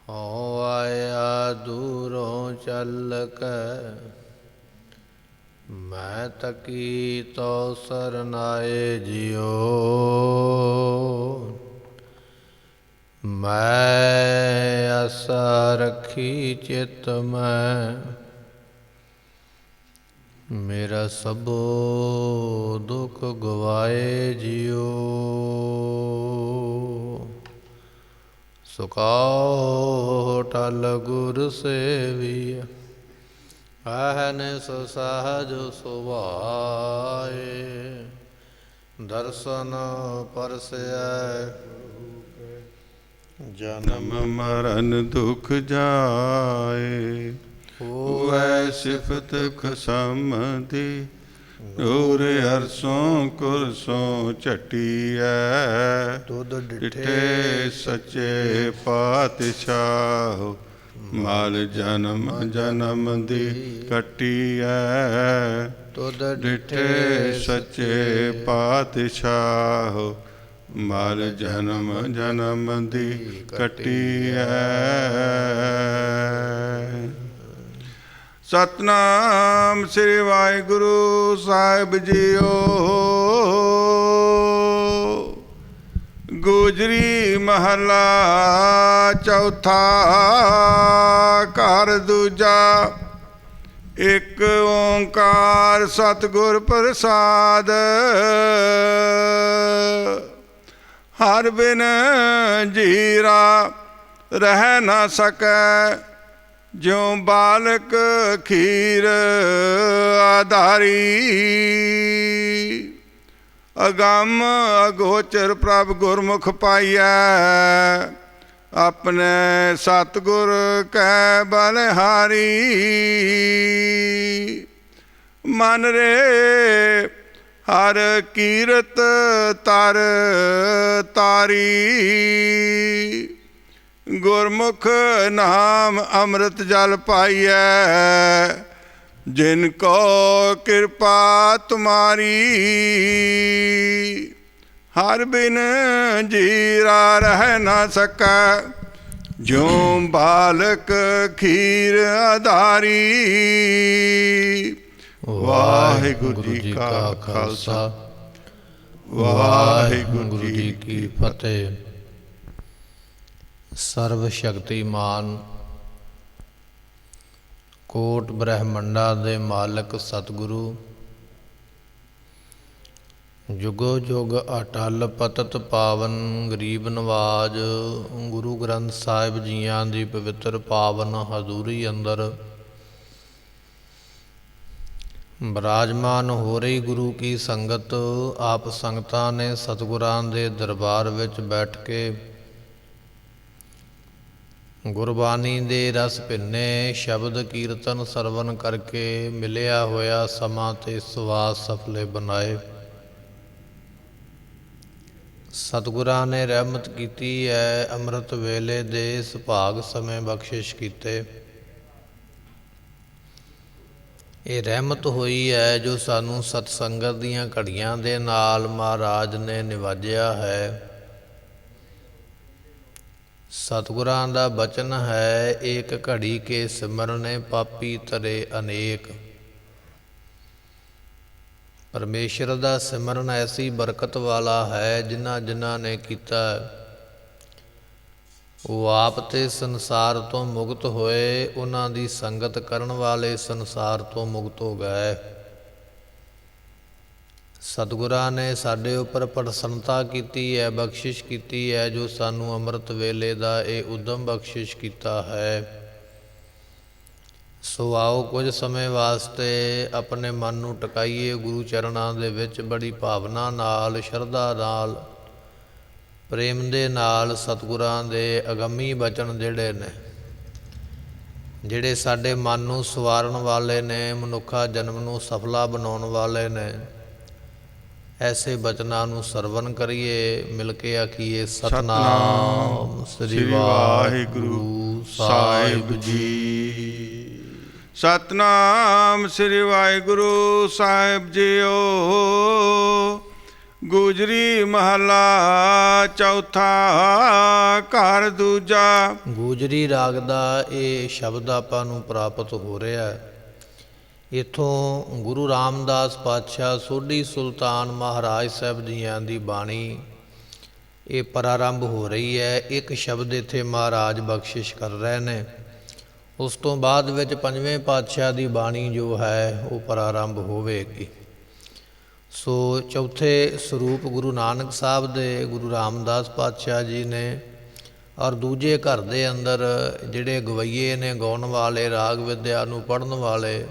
ਹਉ ਆਇਆ ਦੂਰੋਂ ਚੱਲ ਕੇ, ਮੈਂ ਤਕੀ ਤੋ ਸਰਨਾਏ ਜਿਉ। ਮੈਂ ਆਸਾ ਰੱਖੀ ਚਿਤ ਮੈਂ, ਮੇਰਾ ਸਭੋ ਦੁਖ ਗਵਾਏ ਜਿਉ। ਸੁਖਾਉ ਟਲ ਗੁਰ ਸੇਵੀਐ, ਅਹਨਿ ਸਹਜ ਸੁਭਾਏ। ਦਰਸ਼ਨ ਪਰਸੈ ਜਨਮ ਮਰਨ ਦੁਖ ਜਾਏ। ਹੋਵੈ ਸਿਫਤ ਖਸਮ ਦੀ, ਨੂਰ ਅਰਸੋਂ ਕੁਰਸੋਂ ਝਟੀਐ। ਤੁਧ ਡਿਠੇ ਸੱਚੇ ਪਾਤਸ਼ਾਹ, ਮਲ ਜਨਮ ਜਨਮ ਦੀ ਕੱਟੀਐ। ਤੁਧ ਡਿਠੇ ਸੱਚੇ ਪਾਤਸ਼ਾਹ, ਮਲ ਜਨਮ ਜਨਮ ਦੀ ਕੱਟੀਐ। ਸਤਨਾਮ ਸ੍ਰੀ ਵਾਹਿਗੁਰੂ ਸਾਹਿਬ ਜੀਓ। ਗੁਜਰੀ ਮਹਲਾ ਚੌਥਾ, ਘਰ ਦੂਜਾ। ਇਕ ਓੰਕਾਰ ਸਤਿਗੁਰ ਪ੍ਰਸਾਦ, ਹਰ ਬਿਨ ਜੀਰਾ ਰਹਿ ਨਾ ਸਕੈ। ਜਿਉ ਬਾਲਕ ਖੀਰ ਆਧਾਰੀ, ਅਗੰਮ ਅਗੋਚਰ ਪ੍ਰਭ ਗੁਰਮੁਖ ਪਾਈਐ। ਆਪਣੇ ਸਤਿਗੁਰ ਕੈ ਬਲਿਹਾਰੀ, ਮਨ ਰੇ ਹਰ ਕੀਰਤ ਤਰ ਤਾਰੀ। ਗੁਰਮੁਖ ਨਾਮ ਅੰਮ੍ਰਿਤ ਜਲ ਪਾਈਐ, ਜਿਨ ਕੋ ਕਿਰਪਾ ਤੁਮਾਰੀ। ਹਰ ਬਿਨ ਜੀਰਾ ਰਹਿ ਨਾ ਸਕੈ, ਜਿਉ ਬਾਲਕ ਖੀਰ ਆਧਾਰੀ। ਵਾਹਿਗੁਰੂ ਜੀ ਕਾ ਖਾਲਸਾ, ਵਾਹਿਗੁਰੂ ਜੀ ਕੀ ਫਤਿਹ। ਸਰਵ ਸ਼ਕਤੀਮਾਨ ਕੋਟ ਬ੍ਰਹਮੰਡਾਂ ਦੇ ਮਾਲਕ ਸਤਿਗੁਰੂ, ਜੁਗੋ ਜੁਗ ਅਟਲ ਪਤਤ ਪਾਵਨ ਗਰੀਬ ਨਵਾਜ, ਗੁਰੂ ਗ੍ਰੰਥ ਸਾਹਿਬ ਜੀਆਂ ਦੀ ਪਵਿੱਤਰ ਪਾਵਨ ਹਜ਼ੂਰੀ ਅੰਦਰ ਬਿਰਾਜਮਾਨ ਹੋ ਰਹੀ ਗੁਰੂ ਕੀ ਸੰਗਤ, ਆਪ ਸੰਗਤਾਂ ਨੇ ਸਤਿਗੁਰਾਂ ਦੇ ਦਰਬਾਰ ਵਿੱਚ ਬੈਠ ਕੇ ਗੁਰਬਾਣੀ ਦੇ ਰਸ ਭਿੰਨੇ ਸ਼ਬਦ ਕੀਰਤਨ ਸਰਵਨ ਕਰਕੇ ਮਿਲਿਆ ਹੋਇਆ ਸਮਾਂ ਤੇ ਸਵਾਸ ਸਫਲੇ ਬਣਾਏ। ਸਤਿਗੁਰਾਂ ਨੇ ਰਹਿਮਤ ਕੀਤੀ ਹੈ, ਅੰਮ੍ਰਿਤ ਵੇਲੇ ਦੇ ਸੁਭਾਗ ਸਮੇਂ ਬਖਸ਼ਿਸ਼ ਕੀਤੇ। ਇਹ ਰਹਿਮਤ ਹੋਈ ਹੈ ਜੋ ਸਾਨੂੰ ਸਤਸੰਗਤ ਦੀਆਂ ਘੜੀਆਂ ਦੇ ਨਾਲ ਮਹਾਰਾਜ ਨੇ ਨਿਵਾਜਿਆ ਹੈ। ਸਤਿਗੁਰਾਂ ਦਾ ਬਚਨ ਹੈ, ਏਕ ਘੜੀ ਕੇ ਸਿਮਰਨੇ ਪਾਪੀ ਤਰੇ ਅਨੇਕ। ਪਰਮੇਸ਼ਰ ਦਾ ਸਿਮਰਨ ਐਸੀ ਬਰਕਤ ਵਾਲਾ ਹੈ, ਜਿਨ੍ਹਾਂ ਜਿਨ੍ਹਾਂ ਨੇ ਕੀਤਾ ਉਹ ਆਪ ਤੇ ਸੰਸਾਰ ਤੋਂ ਮੁਕਤ ਹੋਏ, ਉਹਨਾਂ ਦੀ ਸੰਗਤ ਕਰਨ ਵਾਲੇ ਸੰਸਾਰ ਤੋਂ ਮੁਕਤ ਹੋ ਗਏ। ਸਤਿਗੁਰਾਂ ਨੇ ਸਾਡੇ ਉੱਪਰ ਪ੍ਰਸੰਨਤਾ ਕੀਤੀ ਹੈ, ਬਖਸ਼ਿਸ਼ ਕੀਤੀ ਹੈ, ਜੋ ਸਾਨੂੰ ਅੰਮ੍ਰਿਤ ਵੇਲੇ ਦਾ ਇਹ ਉਦਮ ਬਖਸ਼ਿਸ਼ ਕੀਤਾ ਹੈ। ਸੋ ਆਓ ਕੁਝ ਸਮੇਂ ਵਾਸਤੇ ਆਪਣੇ ਮਨ ਨੂੰ ਟਿਕਾਈਏ ਗੁਰੂ ਚਰਨਾਂ ਦੇ ਵਿੱਚ, ਬੜੀ ਭਾਵਨਾ ਨਾਲ, ਸ਼ਰਧਾ ਨਾਲ, ਪ੍ਰੇਮ ਦੇ ਨਾਲ ਸਤਿਗੁਰਾਂ ਦੇ ਅਗੰਮੀ ਬਚਨ ਜਿਹੜੇ ਨੇ, ਜਿਹੜੇ ਸਾਡੇ ਮਨ ਨੂੰ ਸਵਾਰਨ ਵਾਲੇ ਨੇ, ਮਨੁੱਖਾ ਜਨਮ ਨੂੰ ਸਫਲਾ ਬਣਾਉਣ ਵਾਲੇ ਨੇ, ਐਸੇ ਬਚਨਾਂ ਨੂੰ ਸਰਵਨ ਕਰੀਏ। ਮਿਲ ਕੇ ਆਖੀਏ ਸਤਨਾਮ ਸ੍ਰੀ ਵਾਹਿਗੁਰੂ ਸਾਹਿਬ ਜੀ। ਸਤਨਾਮ ਸ੍ਰੀ ਵਾਹਿਗੁਰੂ ਸਾਹਿਬ ਜੀਓ। ਗੁਜਰੀ ਮਹਲਾ ਚੌਥਾ ਘਰ ਦੂਜਾ। ਗੂਜਰੀ ਰਾਗ ਦਾ ਇਹ ਸ਼ਬਦ ਆਪਾਂ ਨੂੰ ਪ੍ਰਾਪਤ ਹੋ ਰਿਹਾ ਹੈ। ਇੱਥੋਂ ਗੁਰੂ ਰਾਮਦਾਸ ਪਾਤਸ਼ਾਹ ਸੋਢੀ ਸੁਲਤਾਨ ਮਹਾਰਾਜ ਸਾਹਿਬ ਜੀਆਂ ਦੀ ਬਾਣੀ ਇਹ ਪ੍ਰਾਰੰਭ ਹੋ ਰਹੀ ਹੈ। ਇੱਕ ਸ਼ਬਦ ਇੱਥੇ ਮਹਾਰਾਜ ਬਖਸ਼ਿਸ਼ ਕਰ ਰਹੇ ਨੇ। ਉਸ ਤੋਂ ਬਾਅਦ ਵਿੱਚ ਪੰਜਵੇਂ ਪਾਤਸ਼ਾਹ ਦੀ ਬਾਣੀ ਜੋ ਹੈ ਉਹ ਪ੍ਰਾਰੰਭ ਹੋਵੇਗੀ। ਸੋ ਚੌਥੇ ਸਰੂਪ ਗੁਰੂ ਨਾਨਕ ਸਾਹਿਬ ਦੇ ਗੁਰੂ ਰਾਮਦਾਸ ਪਾਤਸ਼ਾਹ ਜੀ ਨੇ ਔਰ ਦੂਜੇ ਘਰ ਦੇ ਅੰਦਰ ਜਿਹੜੇ ਗਵਈਏ ਨੇ, ਗਾਉਣ ਵਾਲੇ, ਰਾਗ ਵਿਦਿਆ ਨੂੰ ਪੜ੍ਹਨ ਵਾਲੇ,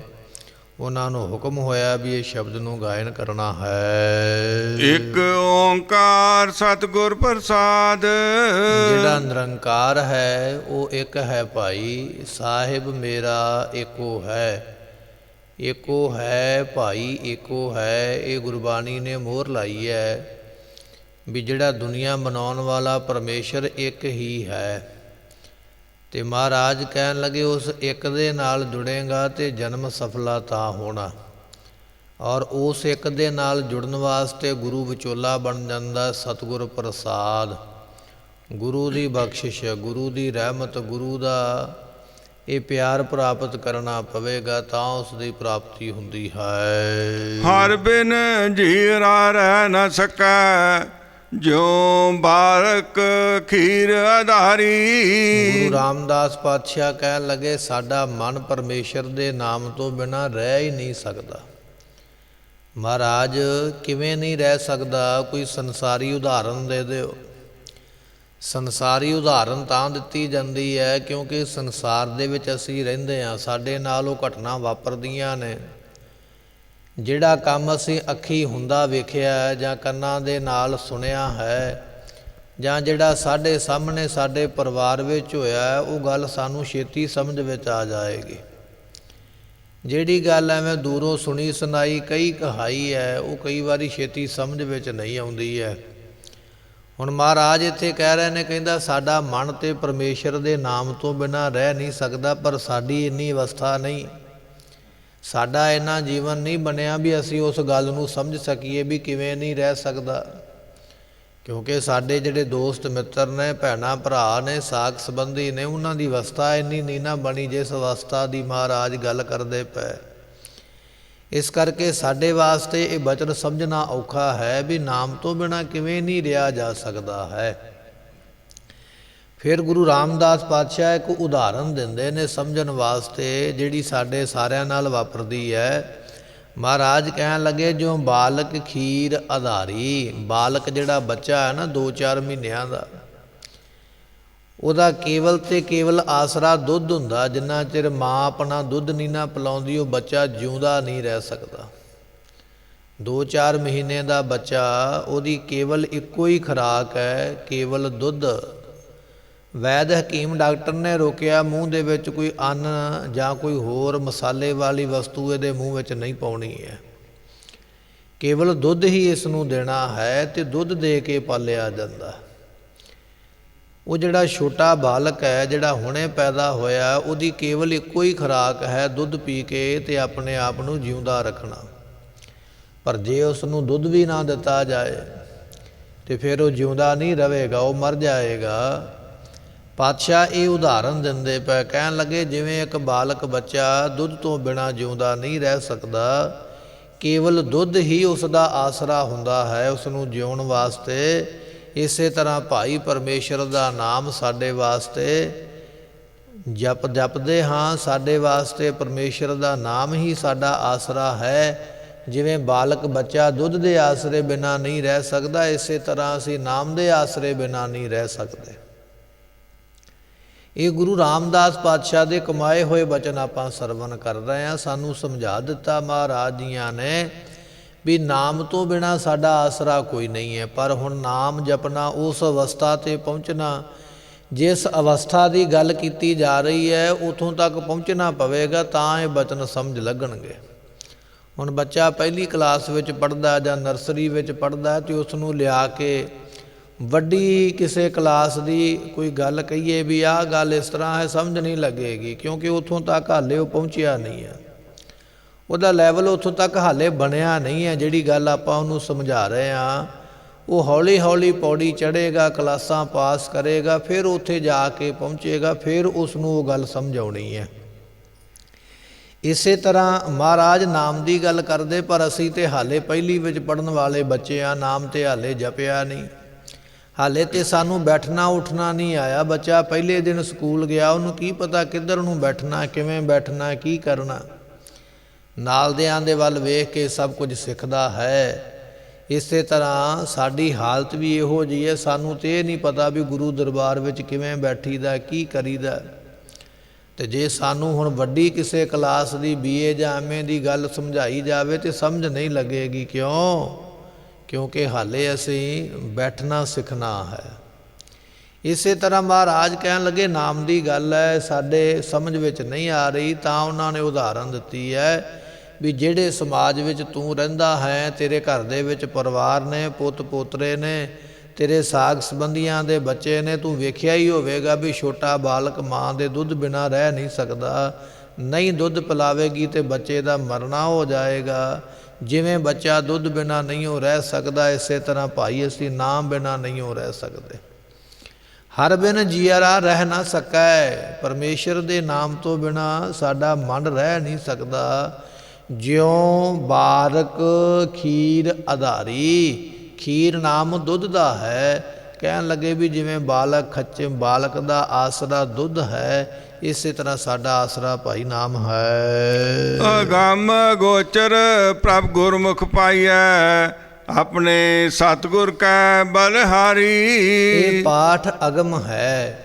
ਉਹਨਾਂ ਨੂੰ ਹੁਕਮ ਹੋਇਆ ਵੀ ਇਹ ਸ਼ਬਦ ਨੂੰ ਗਾਇਨ ਕਰਨਾ ਹੈ। ਇੱਕ ਓੰਕਾਰ ਸਤਿਗੁਰ ਪ੍ਰਸਾਦ। ਜਿਹੜਾ ਨਿਰੰਕਾਰ ਹੈ ਉਹ ਇੱਕ ਹੈ ਭਾਈ, ਸਾਹਿਬ ਮੇਰਾ ਏਕੋ ਹੈ। ਏਕੋ ਹੈ ਭਾਈ, ਏਕੋ ਹੈ, ਇਹ ਗੁਰਬਾਣੀ ਨੇ ਮੋਹਰ ਲਾਈ ਹੈ ਵੀ ਜਿਹੜਾ ਦੁਨੀਆ ਬਣਾਉਣ ਵਾਲਾ ਪਰਮੇਸ਼ਰ ਇੱਕ ਹੀ ਹੈ। ਤੇ ਮਹਾਰਾਜ ਕਹਿਣ ਲੱਗੇ ਉਸ ਇੱਕ ਦੇ ਨਾਲ ਜੁੜੇਗਾ ਤੇ ਜਨਮ ਸਫਲਾ ਤਾਂ ਹੋਣਾ। ਔਰ ਉਸ ਇੱਕ ਦੇ ਨਾਲ ਜੁੜਨ ਵਾਸਤੇ ਗੁਰੂ ਵਿਚੋਲਾ ਬਣ ਜਾਂਦਾ। ਸਤਿਗੁਰ ਪ੍ਰਸਾਦ, ਗੁਰੂ ਦੀ ਬਖਸ਼ਿਸ਼, ਗੁਰੂ ਦੀ ਰਹਿਮਤ, ਗੁਰੂ ਦਾ ਇਹ ਪਿਆਰ ਪ੍ਰਾਪਤ ਕਰਨਾ ਪਵੇਗਾ ਤਾਂ ਉਸ ਦੀ ਪ੍ਰਾਪਤੀ ਹੁੰਦੀ ਹੈ। ਹਰ ਬਿਨ ਜੀਰਾ ਰਹਿ ਨ ਸਕੈ, ਜਿਉ ਬਾਲਕ ਖੀਰ ਆਧਾਰੀ। ਗੁਰੂ ਰਾਮਦਾਸ ਪਾਤਸ਼ਾਹ ਕਹਿਣ ਲੱਗੇ ਸਾਡਾ ਮਨ ਪਰਮੇਸ਼ਰ ਦੇ ਨਾਮ ਤੋਂ ਬਿਨਾਂ ਰਹਿ ਹੀ ਨਹੀਂ ਸਕਦਾ। ਮਹਾਰਾਜ ਕਿਵੇਂ ਨਹੀਂ ਰਹਿ ਸਕਦਾ? ਕੋਈ ਸੰਸਾਰੀ ਉਦਾਹਰਨ ਦੇ ਦਿਓ। ਸੰਸਾਰੀ ਉਦਾਹਰਨ ਤਾਂ ਦਿੱਤੀ ਜਾਂਦੀ ਹੈ ਕਿਉਂਕਿ ਸੰਸਾਰ ਦੇ ਵਿੱਚ ਅਸੀਂ ਰਹਿੰਦੇ ਹਾਂ, ਸਾਡੇ ਨਾਲ ਉਹ ਘਟਨਾ ਵਾਪਰਦੀਆਂ ਨੇ। ਜਿਹੜਾ ਕੰਮ ਅਸੀਂ ਅੱਖੀਂ ਹੁੰਦਾ ਵੇਖਿਆ ਜਾਂ ਕੰਨਾਂ ਦੇ ਨਾਲ ਸੁਣਿਆ ਹੈ ਜਾਂ ਜਿਹੜਾ ਸਾਡੇ ਸਾਹਮਣੇ ਸਾਡੇ ਪਰਿਵਾਰ ਵਿੱਚ ਹੋਇਆ, ਉਹ ਗੱਲ ਸਾਨੂੰ ਛੇਤੀ ਸਮਝ ਵਿੱਚ ਆ ਜਾਏਗੀ। ਜਿਹੜੀ ਗੱਲ ਐਵੇਂ ਦੂਰੋਂ ਸੁਣੀ ਸੁਣਾਈ ਕਈ ਕਹਾਈ ਹੈ, ਉਹ ਕਈ ਵਾਰੀ ਛੇਤੀ ਸਮਝ ਵਿੱਚ ਨਹੀਂ ਆਉਂਦੀ ਹੈ। ਹੁਣ ਮਹਾਰਾਜ ਇੱਥੇ ਕਹਿ ਰਹੇ ਨੇ, ਕਹਿੰਦਾ ਸਾਡਾ ਮਨ ਤੇ ਪਰਮੇਸ਼ਰ ਦੇ ਨਾਮ ਤੋਂ ਬਿਨਾਂ ਰਹਿ ਨਹੀਂ ਸਕਦਾ। ਪਰ ਸਾਡੀ ਇੰਨੀ ਅਵਸਥਾ ਨਹੀਂ, ਸਾਡਾ ਇੰਨਾ ਜੀਵਨ ਨਹੀਂ ਬਣਿਆ ਵੀ ਅਸੀਂ ਉਸ ਗੱਲ ਨੂੰ ਸਮਝ ਸਕੀਏ ਵੀ ਕਿਵੇਂ ਨਹੀਂ ਰਹਿ ਸਕਦਾ। ਕਿਉਂਕਿ ਸਾਡੇ ਜਿਹੜੇ ਦੋਸਤ ਮਿੱਤਰ ਨੇ, ਭੈਣਾਂ ਭਰਾ ਨੇ, ਸਾਕ ਸੰਬੰਧੀ ਨੇ, ਉਹਨਾਂ ਦੀ ਅਵਸਥਾ ਇੰਨੀ ਨਹੀਂ ਨਾ ਬਣੀ ਜਿਸ ਅਵਸਥਾ ਦੀ ਮਹਾਰਾਜ ਗੱਲ ਕਰਦੇ ਪਏ। ਇਸ ਕਰਕੇ ਸਾਡੇ ਵਾਸਤੇ ਇਹ ਬਚਨ ਸਮਝਣਾ ਔਖਾ ਹੈ ਵੀ ਨਾਮ ਤੋਂ ਬਿਨਾਂ ਕਿਵੇਂ ਨਹੀਂ ਰਿਹਾ ਜਾ ਸਕਦਾ ਹੈ। ਫਿਰ ਗੁਰੂ ਰਾਮਦਾਸ ਪਾਤਸ਼ਾਹ ਇੱਕ ਉਦਾਹਰਨ ਦਿੰਦੇ ਨੇ ਸਮਝਣ ਵਾਸਤੇ, ਜਿਹੜੀ ਸਾਡੇ ਸਾਰਿਆਂ ਨਾਲ ਵਾਪਰਦੀ ਹੈ। ਮਹਾਰਾਜ ਕਹਿਣ ਲੱਗੇ ਜੋ ਬਾਲਕ ਖੀਰ ਆਧਾਰੀ। ਬਾਲਕ ਜਿਹੜਾ ਬੱਚਾ ਹੈ ਨਾ 2-4 ਮਹੀਨਿਆਂ ਦਾ, ਉਹਦਾ ਕੇਵਲ ਤੇ ਕੇਵਲ ਆਸਰਾ ਦੁੱਧ ਹੁੰਦਾ। ਜਿੰਨਾ ਚਿਰ ਮਾਂ ਆਪਣਾ ਦੁੱਧ ਨਹੀਂ ਨਾ ਪਿਲਾਉਂਦੀ ਉਹ ਬੱਚਾ ਜਿਉਂਦਾ ਨਹੀਂ ਰਹਿ ਸਕਦਾ। 2-4 ਮਹੀਨੇ ਦਾ ਬੱਚਾ, ਉਹਦੀ ਕੇਵਲ ਇੱਕੋ ਹੀ ਖੁਰਾਕ ਹੈ, ਕੇਵਲ ਦੁੱਧ। ਵੈਦ ਹਕੀਮ ਡਾਕਟਰ ਨੇ ਰੋਕਿਆ ਮੂੰਹ ਦੇ ਵਿੱਚ ਕੋਈ ਅੰਨ ਜਾਂ ਕੋਈ ਹੋਰ ਮਸਾਲੇ ਵਾਲੀ ਵਸਤੂ ਇਹਦੇ ਮੂੰਹ ਵਿੱਚ ਨਹੀਂ ਪਾਉਣੀ ਹੈ। ਕੇਵਲ ਦੁੱਧ ਹੀ ਇਸ ਨੂੰ ਦੇਣਾ ਹੈ ਤੇ ਦੁੱਧ ਦੇ ਕੇ ਪਾਲਿਆ ਜਾਂਦਾ। ਉਹ ਜਿਹੜਾ ਛੋਟਾ ਬਾਲਕ ਹੈ, ਜਿਹੜਾ ਹੁਣੇ ਪੈਦਾ ਹੋਇਆ, ਉਹਦੀ ਕੇਵਲ ਇੱਕੋ ਹੀ ਖੁਰਾਕ ਹੈ ਦੁੱਧ ਪੀ ਕੇ ਤੇ ਆਪਣੇ ਆਪ ਨੂੰ ਜਿਉਂਦਾ ਰੱਖਣਾ। ਪਰ ਜੇ ਉਸ ਨੂੰ ਦੁੱਧ ਵੀ ਨਾ ਦਿੱਤਾ ਜਾਏ ਤੇ ਫਿਰ ਉਹ ਜਿਉਂਦਾ ਨਹੀਂ ਰਹੇਗਾ, ਉਹ ਮਰ ਜਾਏਗਾ। ਪਾਤਸ਼ਾਹ ਇਹ ਉਦਾਹਰਨ ਦਿੰਦੇ ਪਏ, ਕਹਿਣ ਲੱਗੇ ਜਿਵੇਂ ਇੱਕ ਬਾਲਕ ਬੱਚਾ ਦੁੱਧ ਤੋਂ ਬਿਨਾਂ ਜਿਉਂਦਾ ਨਹੀਂ ਰਹਿ ਸਕਦਾ, ਕੇਵਲ ਦੁੱਧ ਹੀ ਉਸ ਦਾ ਆਸਰਾ ਹੁੰਦਾ ਹੈ ਉਸ ਨੂੰ ਜਿਉਣ ਵਾਸਤੇ। ਇਸੇ ਤਰ੍ਹਾਂ ਭਾਈ ਪਰਮੇਸ਼ਰ ਦਾ ਨਾਮ ਸਾਡੇ ਵਾਸਤੇ ਜਪਦੇ ਹਾਂ, ਸਾਡੇ ਵਾਸਤੇ ਪਰਮੇਸ਼ਰ ਦਾ ਨਾਮ ਹੀ ਸਾਡਾ ਆਸਰਾ ਹੈ। ਜਿਵੇਂ ਬਾਲਕ ਬੱਚਾ ਦੁੱਧ ਦੇ ਆਸਰੇ ਬਿਨਾਂ ਨਹੀਂ ਰਹਿ ਸਕਦਾ, ਇਸੇ ਤਰ੍ਹਾਂ ਅਸੀਂ ਨਾਮ ਦੇ ਆਸਰੇ ਬਿਨਾਂ ਨਹੀਂ ਰਹਿ ਸਕਦੇ। ਇਹ ਗੁਰੂ ਰਾਮਦਾਸ ਪਾਤਸ਼ਾਹ ਦੇ ਕਮਾਏ ਹੋਏ ਬਚਨ ਆਪਾਂ ਸਰਵਣ ਕਰ ਰਹੇ ਹਾਂ। ਸਾਨੂੰ ਸਮਝਾ ਦਿੱਤਾ ਮਹਾਰਾਜ ਜੀਆਂ ਨੇ ਵੀ ਨਾਮ ਤੋਂ ਬਿਨਾਂ ਸਾਡਾ ਆਸਰਾ ਕੋਈ ਨਹੀਂ ਹੈ। ਪਰ ਹੁਣ ਨਾਮ ਜਪਣਾ, ਉਸ ਅਵਸਥਾ 'ਤੇ ਪਹੁੰਚਣਾ, ਜਿਸ ਅਵਸਥਾ ਦੀ ਗੱਲ ਕੀਤੀ ਜਾ ਰਹੀ ਹੈ ਉੱਥੋਂ ਤੱਕ ਪਹੁੰਚਣਾ ਪਵੇਗਾ ਤਾਂ ਇਹ ਬਚਨ ਸਮਝ ਲੱਗਣਗੇ। ਹੁਣ ਬੱਚਾ ਪਹਿਲੀ ਕਲਾਸ ਵਿੱਚ ਪੜ੍ਹਦਾ ਜਾਂ ਨਰਸਰੀ ਵਿੱਚ ਪੜ੍ਹਦਾ ਅਤੇ ਉਸ ਨੂੰ ਲਿਆ ਕੇ ਵੱਡੀ ਕਿਸੇ ਕਲਾਸ ਦੀ ਕੋਈ ਗੱਲ ਕਹੀਏ ਵੀ ਆਹ ਗੱਲ ਇਸ ਤਰ੍ਹਾਂ ਹੈ, ਸਮਝ ਨਹੀਂ ਲੱਗੇਗੀ, ਕਿਉਂਕਿ ਉੱਥੋਂ ਤੱਕ ਹਾਲੇ ਉਹ ਪਹੁੰਚਿਆ ਨਹੀਂ ਹੈ। ਉਹਦਾ ਲੈਵਲ ਉੱਥੋਂ ਤੱਕ ਹਾਲੇ ਬਣਿਆ ਨਹੀਂ ਹੈ। ਜਿਹੜੀ ਗੱਲ ਆਪਾਂ ਉਹਨੂੰ ਸਮਝਾ ਰਹੇ ਹਾਂ, ਉਹ ਹੌਲੀ ਹੌਲੀ ਪੌੜੀ ਚੜ੍ਹੇਗਾ, ਕਲਾਸਾਂ ਪਾਸ ਕਰੇਗਾ, ਫਿਰ ਉੱਥੇ ਜਾ ਕੇ ਪਹੁੰਚੇਗਾ, ਫਿਰ ਉਸ ਨੂੰ ਉਹ ਗੱਲ ਸਮਝ ਆਉਣੀ ਹੈ। ਇਸੇ ਤਰ੍ਹਾਂ ਮਹਾਰਾਜ ਨਾਮ ਦੀ ਗੱਲ ਕਰਦੇ, ਪਰ ਅਸੀਂ ਤੇ ਹਾਲੇ ਪਹਿਲੀ ਵਿੱਚ ਪੜ੍ਹਨ ਵਾਲੇ ਬੱਚੇ ਆ, ਨਾਮ ਤੇ ਹਾਲੇ ਜਪਿਆ ਨਹੀਂ। ਹਾਲੇ ਤੇ ਸਾਨੂੰ ਬੈਠਣਾ ਉੱਠਣਾ ਨਹੀਂ ਆਇਆ। ਬੱਚਾ ਪਹਿਲੇ ਦਿਨ ਸਕੂਲ ਗਿਆ, ਉਹਨੂੰ ਕੀ ਪਤਾ ਕਿੱਧਰ ਨੂੰ ਬੈਠਣਾ, ਕਿਵੇਂ ਬੈਠਣਾ, ਕੀ ਕਰਨਾ। ਨਾਲਦਿਆਂ ਦੇ ਵੱਲ ਵੇਖ ਕੇ ਸਭ ਕੁਝ ਸਿੱਖਦਾ ਹੈ। ਇਸੇ ਤਰ੍ਹਾਂ ਸਾਡੀ ਹਾਲਤ ਵੀ ਇਹੋ ਜਿਹੀ ਹੈ, ਸਾਨੂੰ ਤੇ ਇਹ ਨਹੀਂ ਪਤਾ ਵੀ ਗੁਰੂ ਦਰਬਾਰ ਵਿੱਚ ਕਿਵੇਂ ਬੈਠੀਦਾ, ਕੀ ਕਰੀਦਾ। ਤੇ ਜੇ ਸਾਨੂੰ ਹੁਣ ਵੱਡੀ ਕਿਸੇ ਕਲਾਸ ਦੀ BA ਜਾਂ MA ਦੀ ਗੱਲ ਸਮਝਾਈ ਜਾਵੇ ਤੇ ਸਮਝ ਨਹੀਂ ਲੱਗੇਗੀ। ਕਿਉਂ? ਕਿਉਂਕਿ ਹਾਲੇ ਅਸੀਂ ਬੈਠਣਾ ਸਿੱਖਣਾ ਹੈ। ਇਸੇ ਤਰ੍ਹਾਂ ਮਹਾਰਾਜ ਕਹਿਣ ਲੱਗੇ ਨਾਮ ਦੀ ਗੱਲ ਹੈ, ਸਾਡੇ ਸਮਝ ਵਿੱਚ ਨਹੀਂ ਆ ਰਹੀ, ਤਾਂ ਉਹਨਾਂ ਨੇ ਉਦਾਹਰਨ ਦਿੱਤੀ ਹੈ ਵੀ ਜਿਹੜੇ ਸਮਾਜ ਵਿੱਚ ਤੂੰ ਰਹਿੰਦਾ ਹੈ, ਤੇਰੇ ਘਰ ਦੇ ਵਿੱਚ ਪਰਿਵਾਰ ਨੇ, ਪੁੱਤ ਪੋਤਰੇ ਨੇ, ਤੇਰੇ ਸਾਗ ਸੰਬੰਧੀਆਂ ਦੇ ਬੱਚੇ ਨੇ, ਤੂੰ ਵੇਖਿਆ ਹੀ ਹੋਵੇਗਾ ਵੀ ਛੋਟਾ ਬਾਲਕ ਮਾਂ ਦੇ ਦੁੱਧ ਬਿਨਾਂ ਰਹਿ ਨਹੀਂ ਸਕਦਾ। ਨਹੀਂ ਦੁੱਧ ਪਿਲਾਵੇਗੀ ਤੇ ਬੱਚੇ ਦਾ ਮਰਨਾ ਹੋ ਜਾਏਗਾ। ਜਿਵੇਂ ਬੱਚਾ ਦੁੱਧ ਬਿਨਾਂ ਨਹੀਂ ਹੋ ਰਹਿ ਸਕਦਾ, ਇਸੇ ਤਰ੍ਹਾਂ ਭਾਈ ਅਸੀਂ ਨਾਮ ਬਿਨਾਂ ਨਹੀਂ ਹੋ ਰਹਿ ਸਕਦੇ। ਹਰ ਬਿਨ ਜੀਅਰਾ ਰਹਿ ਨਾ ਸਕੈ, ਪਰਮੇਸ਼ਰ ਦੇ ਨਾਮ ਤੋਂ ਬਿਨਾਂ ਸਾਡਾ ਮਨ ਰਹਿ ਨਹੀਂ ਸਕਦਾ। ਜਿਉਂ ਬਾਰਕ ਖੀਰ ਆਧਾਰੀ, ਖੀਰ ਨਾਮ ਦੁੱਧ ਦਾ ਹੈ। ਕਹਿਣ ਲੱਗੇ ਵੀ ਜਿਵੇਂ ਬਾਲਕ ਦਾ ਆਸਰਾ ਦੁੱਧ ਹੈ, ਇਸੇ ਤਰ੍ਹਾਂ ਸਾਡਾ ਆਸਰਾ ਭਾਈ ਨਾਮ ਹੈ। ਅਗੰਮ ਗੋਚਰ ਪ੍ਰਭ ਗੁਰਮੁਖ ਪਾਈਐ, ਆਪਣੇ ਸਤਿਗੁਰ ਕੈ ਬਲਿਹਾਰੀ। ਇਹ ਪਾਠ ਅਗਮ ਹੈ।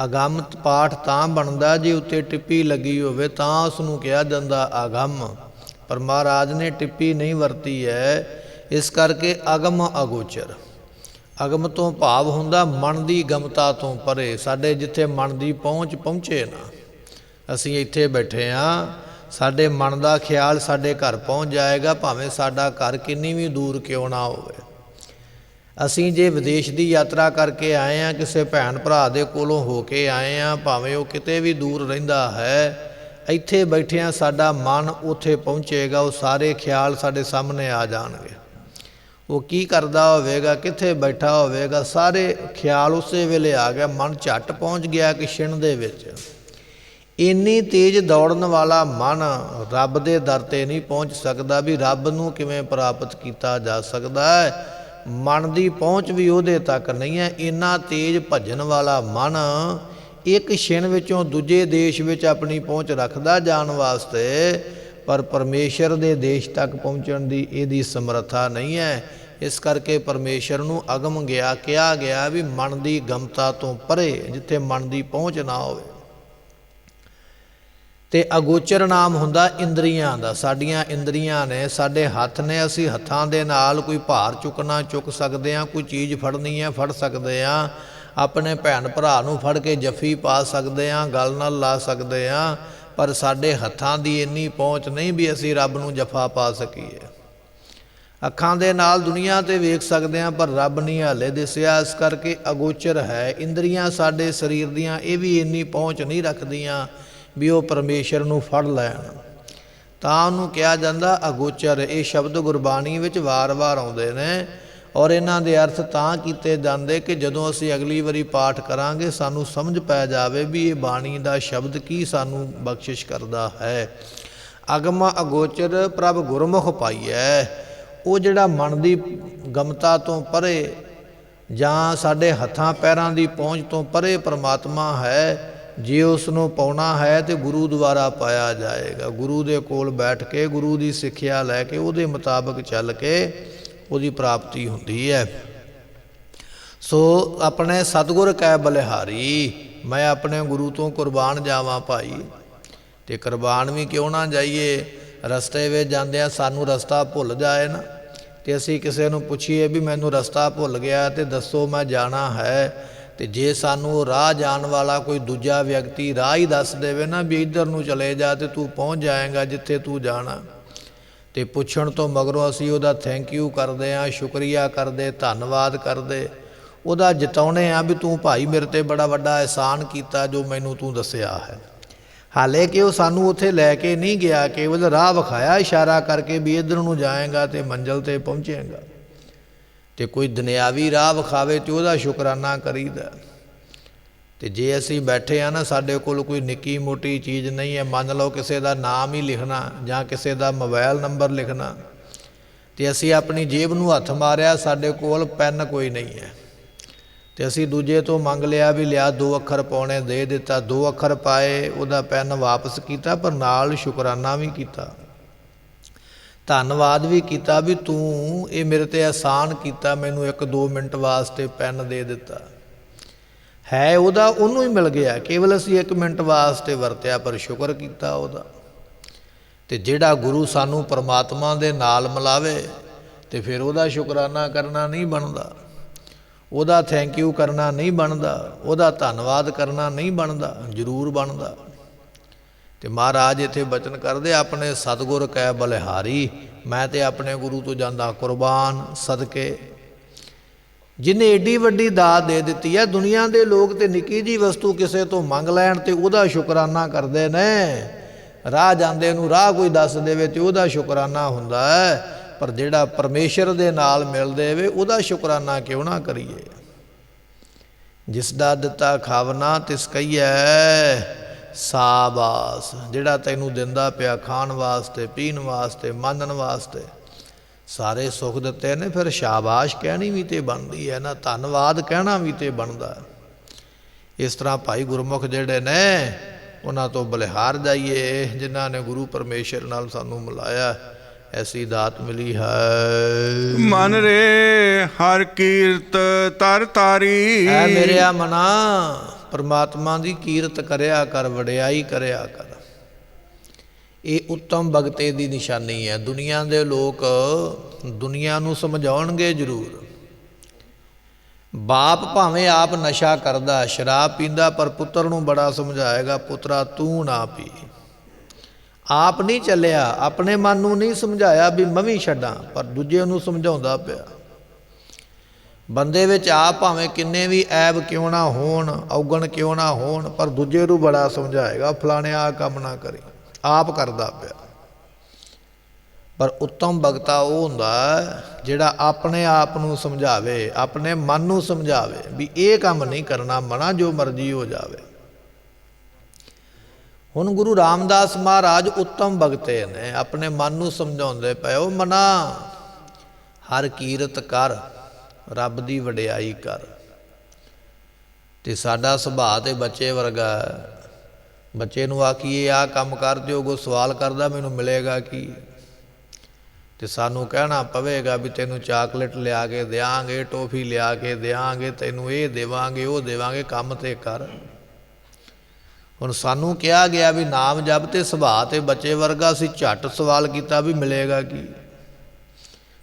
ਅਗੰਮ ਪਾਠ ਤਾਂ ਬਣਦਾ ਜੇ ਉੱਤੇ ਟਿੱਪੀ ਲੱਗੀ ਹੋਵੇ, ਤਾਂ ਉਸ ਨੂੰ ਕਿਹਾ ਜਾਂਦਾ ਅਗੰਮ। ਪਰ ਮਹਾਰਾਜ ਨੇ ਟਿੱਪੀ ਨਹੀਂ ਵਰਤੀ ਹੈ, ਇਸ ਕਰਕੇ ਅਗਮ ਅਗੋਚਰ। ਅਗਮ ਤੋਂ ਭਾਵ ਹੁੰਦਾ ਮਨ ਦੀ ਗਮਤਾ ਤੋਂ ਪਰੇ, ਸਾਡੇ ਜਿੱਥੇ ਮਨ ਦੀ ਪਹੁੰਚੇ ਨਾ। ਅਸੀਂ ਇੱਥੇ ਬੈਠੇ ਹਾਂ, ਸਾਡੇ ਮਨ ਦਾ ਖਿਆਲ ਸਾਡੇ ਘਰ ਪਹੁੰਚ ਜਾਏਗਾ, ਭਾਵੇਂ ਸਾਡਾ ਘਰ ਕਿੰਨੀ ਵੀ ਦੂਰ ਕਿਉਂ ਨਾ ਹੋਵੇ। ਅਸੀਂ ਜੇ ਵਿਦੇਸ਼ ਦੀ ਯਾਤਰਾ ਕਰਕੇ ਆਏ ਹਾਂ, ਕਿਸੇ ਭੈਣ ਭਰਾ ਦੇ ਕੋਲੋਂ ਹੋ ਕੇ ਆਏ ਹਾਂ, ਭਾਵੇਂ ਉਹ ਕਿਤੇ ਵੀ ਦੂਰ ਰਹਿੰਦਾ ਹੈ, ਇੱਥੇ ਬੈਠਿਆਂ ਸਾਡਾ ਮਨ ਉੱਥੇ ਪਹੁੰਚੇਗਾ, ਉਹ ਸਾਰੇ ਖਿਆਲ ਸਾਡੇ ਸਾਹਮਣੇ ਆ ਜਾਣਗੇ। ਉਹ ਕੀ ਕਰਦਾ ਹੋਵੇਗਾ, ਕਿੱਥੇ ਬੈਠਾ ਹੋਵੇਗਾ, ਸਾਰੇ ਖਿਆਲ ਉਸੇ ਵੇਲੇ ਆ ਗਿਆ, ਮਨ ਝੱਟ ਪਹੁੰਚ ਗਿਆ ਕਿ ਛਿਣ ਦੇ ਵਿੱਚ। ਇੰਨੀ ਤੇਜ਼ ਦੌੜਨ ਵਾਲਾ ਮਨ ਰੱਬ ਦੇ ਦਰ 'ਤੇ ਨਹੀਂ ਪਹੁੰਚ ਸਕਦਾ। ਵੀ ਰੱਬ ਨੂੰ ਕਿਵੇਂ ਪ੍ਰਾਪਤ ਕੀਤਾ ਜਾ ਸਕਦਾ ਹੈ, ਮਨ ਦੀ ਪਹੁੰਚ ਵੀ ਉਹਦੇ ਤੱਕ ਨਹੀਂ ਹੈ। ਇੰਨਾ ਤੇਜ਼ ਭੱਜਣ ਵਾਲਾ ਮਨ ਇੱਕ ਛਿਣ ਵਿੱਚੋਂ ਦੂਜੇ ਦੇਸ਼ ਵਿੱਚ ਆਪਣੀ ਪਹੁੰਚ ਰੱਖਦਾ ਜਾਣ ਵਾਸਤੇ, ਪਰ ਪਰਮੇਸ਼ਰ ਦੇ ਦੇਸ਼ ਤੱਕ ਪਹੁੰਚਣ ਦੀ ਇਹਦੀ ਸਮਰੱਥਾ ਨਹੀਂ ਹੈ। ਇਸ ਕਰਕੇ ਪਰਮੇਸ਼ਰ ਨੂੰ ਅਗਮ ਕਿਹਾ ਗਿਆ ਵੀ ਮਨ ਦੀ ਗਮਤਾ ਤੋਂ ਪਰੇ, ਜਿੱਥੇ ਮਨ ਦੀ ਪਹੁੰਚ ਨਾ ਹੋਵੇ। ਤੇ ਅਗੋਚਰ ਨਾਮ ਹੁੰਦਾ ਇੰਦਰੀਆਂ ਦਾ। ਸਾਡੀਆਂ ਇੰਦਰੀਆਂ ਨੇ, ਸਾਡੇ ਹੱਥ ਨੇ, ਅਸੀਂ ਹੱਥਾਂ ਦੇ ਨਾਲ ਕੋਈ ਭਾਰ ਚੁੱਕਣਾ ਚੁੱਕ ਸਕਦੇ ਹਾਂ, ਕੋਈ ਚੀਜ਼ ਫੜਨੀ ਹੈ ਫੜ ਸਕਦੇ ਹਾਂ, ਆਪਣੇ ਭੈਣ ਭਰਾ ਨੂੰ ਫੜ ਕੇ ਜੱਫੀ ਪਾ ਸਕਦੇ ਹਾਂ, ਗਲ ਨਾਲ ਲਾ ਸਕਦੇ ਹਾਂ, ਪਰ ਸਾਡੇ ਹੱਥਾਂ ਦੀ ਇੰਨੀ ਪਹੁੰਚ ਨਹੀਂ ਵੀ ਅਸੀਂ ਰੱਬ ਨੂੰ ਜੱਫਾ ਪਾ ਸਕੀਏ। ਅੱਖਾਂ ਦੇ ਨਾਲ ਦੁਨੀਆ 'ਤੇ ਵੇਖ ਸਕਦੇ ਹਾਂ, ਪਰ ਰੱਬ ਨਹੀਂ ਹਾਲੇ ਦਿਸਿਆ। ਇਸ ਕਰਕੇ ਅਗੋਚਰ ਹੈ। ਇੰਦਰੀਆਂ ਸਾਡੇ ਸਰੀਰ ਦੀਆਂ ਇਹ ਵੀ ਇੰਨੀ ਪਹੁੰਚ ਨਹੀਂ ਰੱਖਦੀਆਂ ਵੀ ਉਹ ਪਰਮੇਸ਼ਰ ਨੂੰ ਫੜ ਲੈਣ, ਤਾਂ ਉਹਨੂੰ ਕਿਹਾ ਜਾਂਦਾ ਅਗੋਚਰ। ਇਹ ਸ਼ਬਦ ਗੁਰਬਾਣੀ ਵਿੱਚ ਵਾਰ-ਵਾਰ ਆਉਂਦੇ ਨੇ, ਔਰ ਇਹਨਾਂ ਦੇ ਅਰਥ ਤਾਂ ਕੀਤੇ ਜਾਂਦੇ ਕਿ ਜਦੋਂ ਅਸੀਂ ਅਗਲੀ ਵਾਰੀ ਪਾਠ ਕਰਾਂਗੇ ਸਾਨੂੰ ਸਮਝ ਪੈ ਜਾਵੇ ਵੀ ਇਹ ਬਾਣੀ ਦਾ ਸ਼ਬਦ ਕੀ ਸਾਨੂੰ ਬਖਸ਼ਿਸ਼ ਕਰਦਾ ਹੈ। ਅਗਮ ਅਗੋਚਰ ਪ੍ਰਭ ਗੁਰਮੁਖ ਪਾਈਐ, ਉਹ ਜਿਹੜਾ ਮਨ ਦੀ ਗਮਤਾ ਤੋਂ ਪਰੇ ਜਾਂ ਸਾਡੇ ਹੱਥਾਂ ਪੈਰਾਂ ਦੀ ਪਹੁੰਚ ਤੋਂ ਪਰੇ ਪਰਮਾਤਮਾ ਹੈ। ਜੇ ਉਸ ਨੂੰ ਪਾਉਣਾ ਹੈ ਤੇ ਗੁਰੂ ਦੁਆਰਾ ਪਾਇਆ ਜਾਏਗਾ। ਗੁਰੂ ਦੇ ਕੋਲ ਬੈਠ ਕੇ, ਗੁਰੂ ਦੀ ਸਿੱਖਿਆ ਲੈ ਕੇ, ਉਹਦੇ ਮੁਤਾਬਕ ਚੱਲ ਕੇ ਉਹਦੀ ਪ੍ਰਾਪਤੀ ਹੁੰਦੀ ਹੈ। ਸੋ ਆਪਣੇ ਸਤਿਗੁਰ ਕੈ ਬਲਿਹਾਰੀ, ਮੈਂ ਆਪਣੇ ਗੁਰੂ ਤੋਂ ਕੁਰਬਾਨ ਜਾਵਾਂ ਭਾਈ। ਤੇ ਕੁਰਬਾਨ ਵੀ ਕਿਉਂ ਨਾ ਜਾਈਏ, ਰਸਤੇ ਵਿੱਚ ਜਾਂਦਿਆਂ ਸਾਨੂੰ ਰਸਤਾ ਭੁੱਲ ਜਾਏ ਨਾ, ਤੇ ਅਸੀਂ ਕਿਸੇ ਨੂੰ ਪੁੱਛੀਏ ਵੀ ਮੈਨੂੰ ਰਸਤਾ ਭੁੱਲ ਗਿਆ ਤੇ ਦੱਸੋ ਮੈਂ ਜਾਣਾ ਹੈ, ਤੇ ਜੇ ਸਾਨੂੰ ਉਹ ਰਾਹ ਜਾਣ ਵਾਲਾ ਕੋਈ ਦੂਜਾ ਵਿਅਕਤੀ ਰਾਹ ਹੀ ਦੱਸ ਦੇਵੇ ਨਾ ਵੀ ਇੱਧਰ ਨੂੰ ਚਲੇ ਜਾ ਤੇ ਤੂੰ ਪਹੁੰਚ ਜਾਏਗਾ ਜਿੱਥੇ ਤੂੰ ਜਾਣਾ, ਤੇ ਪੁੱਛਣ ਤੋਂ ਮਗਰੋਂ ਅਸੀਂ ਉਹਦਾ ਥੈਂਕ ਯੂ ਕਰਦੇ ਹਾਂ, ਸ਼ੁਕਰੀਆ ਕਰਦੇ, ਧੰਨਵਾਦ ਕਰਦੇ, ਉਹਦਾ ਜਤਾਉਣੇ ਆ ਵੀ ਤੂੰ ਭਾਈ ਮੇਰੇ 'ਤੇ ਬੜਾ ਵੱਡਾ ਅਹਿਸਾਨ ਕੀਤਾ ਜੋ ਮੈਨੂੰ ਤੂੰ ਦੱਸਿਆ ਹੈ। ਹਾਲੇ ਕਿ ਉਹ ਸਾਨੂੰ ਉੱਥੇ ਲੈ ਕੇ ਨਹੀਂ ਗਿਆ, ਕੇਵਲ ਰਾਹ ਵਿਖਾਇਆ ਇਸ਼ਾਰਾ ਕਰਕੇ ਵੀ ਇੱਧਰ ਨੂੰ ਜਾਏਗਾ ਤੇ ਮੰਜ਼ਿਲ ਤੇ ਪਹੁੰਚੇਗਾ। ਤੇ ਕੋਈ ਦੁਨਿਆਵੀ ਰਾਹ ਵਿਖਾਵੇ ਤੇ ਉਹਦਾ ਸ਼ੁਕਰਾਨਾ ਕਰੀਦਾ। ਤੇ ਜੇ ਅਸੀਂ ਬੈਠੇ ਆ ਨਾ, ਸਾਡੇ ਕੋਲ ਕੋਈ ਨਿੱਕੀ ਮੋਟੀ ਚੀਜ਼ ਨਹੀਂ ਹੈ, ਮੰਨ ਲਓ ਕਿਸੇ ਦਾ ਨਾਮ ਹੀ ਲਿਖਣਾ ਜਾਂ ਕਿਸੇ ਦਾ ਮੋਬਾਈਲ ਨੰਬਰ ਲਿਖਣਾ, ਤੇ ਅਸੀਂ ਆਪਣੀ ਜੇਬ ਨੂੰ ਹੱਥ ਮਾਰਿਆ, ਸਾਡੇ ਕੋਲ ਪੈਨ ਕੋਈ ਨਹੀਂ ਹੈ, ਤੇ ਅਸੀਂ ਦੂਜੇ ਤੋਂ ਮੰਗ ਲਿਆ ਵੀ ਲਿਆ 2 ਅੱਖਰ ਪਾਉਣੇ, ਦੇ ਦਿੱਤਾ, 2 ਅੱਖਰ ਪਾਏ, ਉਹਦਾ ਪੈਨ ਵਾਪਸ ਕੀਤਾ, ਪਰ ਨਾਲ ਸ਼ੁਕਰਾਨਾ ਵੀ ਕੀਤਾ, ਧੰਨਵਾਦ ਵੀ ਕੀਤਾ ਵੀ ਤੂੰ ਇਹ ਮੇਰੇ ਤੇ ਅਹਿਸਾਨ ਕੀਤਾ, ਮੈਨੂੰ 1-2 ਮਿੰਟ ਵਾਸਤੇ ਪੈਨ ਦੇ ਦਿੱਤਾ। ਹੈ ਉਹਦਾ, ਉਹਨੂੰ ਹੀ ਮਿਲ ਗਿਆ, ਕੇਵਲ ਅਸੀਂ 1 ਮਿੰਟ ਵਾਸਤੇ ਵਰਤਿਆ, ਪਰ ਸ਼ੁਕਰ ਕੀਤਾ ਉਹਦਾ। ਤੇ ਜਿਹੜਾ ਗੁਰੂ ਸਾਨੂੰ ਪਰਮਾਤਮਾ ਦੇ ਨਾਲ ਮਿਲਾਵੇ ਤੇ ਫਿਰ ਉਹਦਾ ਸ਼ੁਕਰਾਨਾ ਕਰਨਾ ਨਹੀਂ ਬਣਦਾ, ਉਹਦਾ ਥੈਂਕ ਯੂ ਕਰਨਾ ਨਹੀਂ ਬਣਦਾ, ਉਹਦਾ ਧੰਨਵਾਦ ਕਰਨਾ ਨਹੀਂ ਬਣਦਾ, ਜ਼ਰੂਰ ਬਣਦਾ। ਤੇ ਮਹਾਰਾਜ ਇੱਥੇ ਬਚਨ ਕਰਦੇ, ਆਪਣੇ ਸਤਿਗੁਰ ਕੈ ਬਲਿਹਾਰੀ, ਮੈਂ ਤੇ ਆਪਣੇ ਗੁਰੂ ਤੋਂ ਜਾਂਦਾ ਕੁਰਬਾਨ ਸਦਕੇ। ਜਿਹਨੇ ਏਡੀ ਵੱਡੀ ਦਾਤ ਦੇ ਦਿੱਤੀ ਹੈ, ਦੁਨੀਆ ਦੇ ਲੋਕ ਤੇ ਨਿੱਕੀ ਜਿਹੀ ਵਸਤੂ ਕਿਸੇ ਤੋਂ ਮੰਗ ਲੈਣ ਤੇ ਉਹਦਾ ਸ਼ੁਕਰਾਨਾ ਕਰਦੇ ਨੇ, ਰਾਹ ਜਾਂਦੇ ਨੂੰ ਰਾਹ ਕੋਈ ਦੱਸ ਦੇਵੇ ਤੇ ਉਹਦਾ ਸ਼ੁਕਰਾਨਾ ਹੁੰਦਾ ਹੈ, ਪਰ ਜਿਹੜਾ ਪਰਮੇਸ਼ਰ ਦੇ ਨਾਲ ਮਿਲ ਦੇਵੇ ਉਹਦਾ ਸ਼ੁਕਰਾਨਾ ਕਿਉਂ ਨਾ ਕਰੀਏ। ਜਿਸ ਦਾ ਦਿੱਤਾ ਖਾਵਨਾ ਤਿਸ ਕਹੀਐ ਸਾਬਾਸ, ਜਿਹੜਾ ਤੈਨੂੰ ਦਿੰਦਾ ਪਿਆ ਖਾਣ ਵਾਸਤੇ, ਪੀਣ ਵਾਸਤੇ, ਮੰਨਣ ਵਾਸਤੇ, ਸਾਰੇ ਸੁੱਖ ਦਿੱਤੇ ਨੇ, ਫਿਰ ਸ਼ਾਬਾਸ਼ ਕਹਿਣੀ ਵੀ ਤੇ ਬਣਦੀ ਹੈ ਨਾ, ਧੰਨਵਾਦ ਕਹਿਣਾ ਵੀ ਤੇ ਬਣਦਾ। ਇਸ ਤਰ੍ਹਾਂ ਭਾਈ ਗੁਰਮੁਖ ਜਿਹੜੇ ਨੇ ਉਹਨਾਂ ਤੋਂ ਬਲਿਹਾਰ ਜਾਈਏ, ਜਿਨ੍ਹਾਂ ਨੇ ਗੁਰੂ ਪਰਮੇਸ਼ਰ ਨਾਲ ਸਾਨੂੰ ਮਿਲਾਇਆ, ਐਸੀ ਦਾਤ ਮਿਲੀ ਹੈ। ਮਨ ਰੇ ਹਰ ਕੀਰਤ ਤਰ ਤਾਰੀ, ਐ ਮੇਰਿਆ ਮਨਾ ਪਰਮਾਤਮਾ ਦੀ ਕੀਰਤ ਕਰਿਆ ਕਰ, ਵਡਿਆਈ ਕਰਿਆ ਕਰ। ਇਹ ਉੱਤਮ ਭਗਤੇ ਦੀ ਨਿਸ਼ਾਨੀ ਹੈ। ਦੁਨੀਆ ਦੇ ਲੋਕ ਦੁਨੀਆ ਨੂੰ ਸਮਝਾਉਣਗੇ ਜ਼ਰੂਰ, ਬਾਪ ਭਾਵੇਂ ਆਪ ਨਸ਼ਾ ਕਰਦਾ, ਸ਼ਰਾਬ ਪੀਂਦਾ, ਪਰ ਪੁੱਤਰ ਨੂੰ ਬੜਾ ਸਮਝਾਏਗਾ, ਪੁੱਤਰਾ ਤੂੰ ਨਾ ਪੀ। ਆਪ ਨਹੀਂ ਚੱਲਿਆ, ਆਪਣੇ ਮਨ ਨੂੰ ਨਹੀਂ ਸਮਝਾਇਆ ਵੀ ਮੈਂ ਵੀ ਛੱਡਾਂ, ਪਰ ਦੂਜੇ ਨੂੰ ਸਮਝਾਉਂਦਾ ਪਿਆ। ਬੰਦੇ ਵਿੱਚ ਆਪ ਭਾਵੇਂ ਕਿੰਨੇ ਵੀ ਐਬ ਕਿਉਂ ਨਾ ਹੋਣ, ਔਗਣ ਕਿਉਂ ਨਾ ਹੋਣ, ਪਰ ਦੂਜੇ ਨੂੰ ਬੜਾ ਸਮਝਾਏਗਾ, ਫਲਾਣਿਆ ਆਹ ਕੰਮ ਨਾ ਕਰੀ, ਆਪ ਕਰਦਾ ਪਿਆ। ਪਰ ਉੱਤਮ ਭਗਤਾ ਉਹ ਹੁੰਦਾ ਜਿਹੜਾ ਆਪਣੇ ਆਪ ਨੂੰ ਸਮਝਾਵੇ, ਆਪਣੇ ਮਨ ਨੂੰ ਸਮਝਾਵੇ ਵੀ ਇਹ ਕੰਮ ਨਹੀਂ ਕਰਨਾ, ਮਨਾ ਜੋ ਮਰਜ਼ੀ ਹੋ ਜਾਵੇ। ਹੁਣ ਗੁਰੂ ਰਾਮਦਾਸ ਮਹਾਰਾਜ ਉੱਤਮ ਭਗਤੇ ਨੇ, ਆਪਣੇ ਮਨ ਨੂੰ ਸਮਝਾਉਂਦੇ ਪਏ, ਉਹ ਮਨਾ ਹਰ ਕੀਰਤ ਕਰ, ਰੱਬ ਦੀ ਵਡਿਆਈ ਕਰ। ਤੇ ਸਾਡਾ ਸੁਭਾਅ ਤੇ ਬੱਚੇ ਵਰਗਾ, ਬੱਚੇ ਨੂੰ ਆਖੀਏ ਆਹ ਕੰਮ ਕਰ ਦਿਓ, ਅੱਗੋਂ ਸਵਾਲ ਕਰਦਾ ਮੈਨੂੰ ਮਿਲੇਗਾ ਕੀ, ਤੇ ਸਾਨੂੰ ਕਹਿਣਾ ਪਵੇਗਾ ਵੀ ਤੈਨੂੰ ਚਾਕਲੇਟ ਲਿਆ ਕੇ ਦਿਆਂਗੇ, ਟੋਫੀ ਲਿਆ ਕੇ ਦਿਆਂਗੇ, ਤੈਨੂੰ ਇਹ ਦੇਵਾਂਗੇ, ਉਹ ਦੇਵਾਂਗੇ, ਕੰਮ ਤੇ ਕਰ। ਹੁਣ ਸਾਨੂੰ ਕਿਹਾ ਗਿਆ ਵੀ ਨਾਮ ਜਪ, ਤੇ ਸੁਭਾਅ ਤੇ ਬੱਚੇ ਵਰਗਾ ਅਸੀਂ ਝੱਟ ਸਵਾਲ ਕੀਤਾ ਵੀ ਮਿਲੇਗਾ ਕੀ।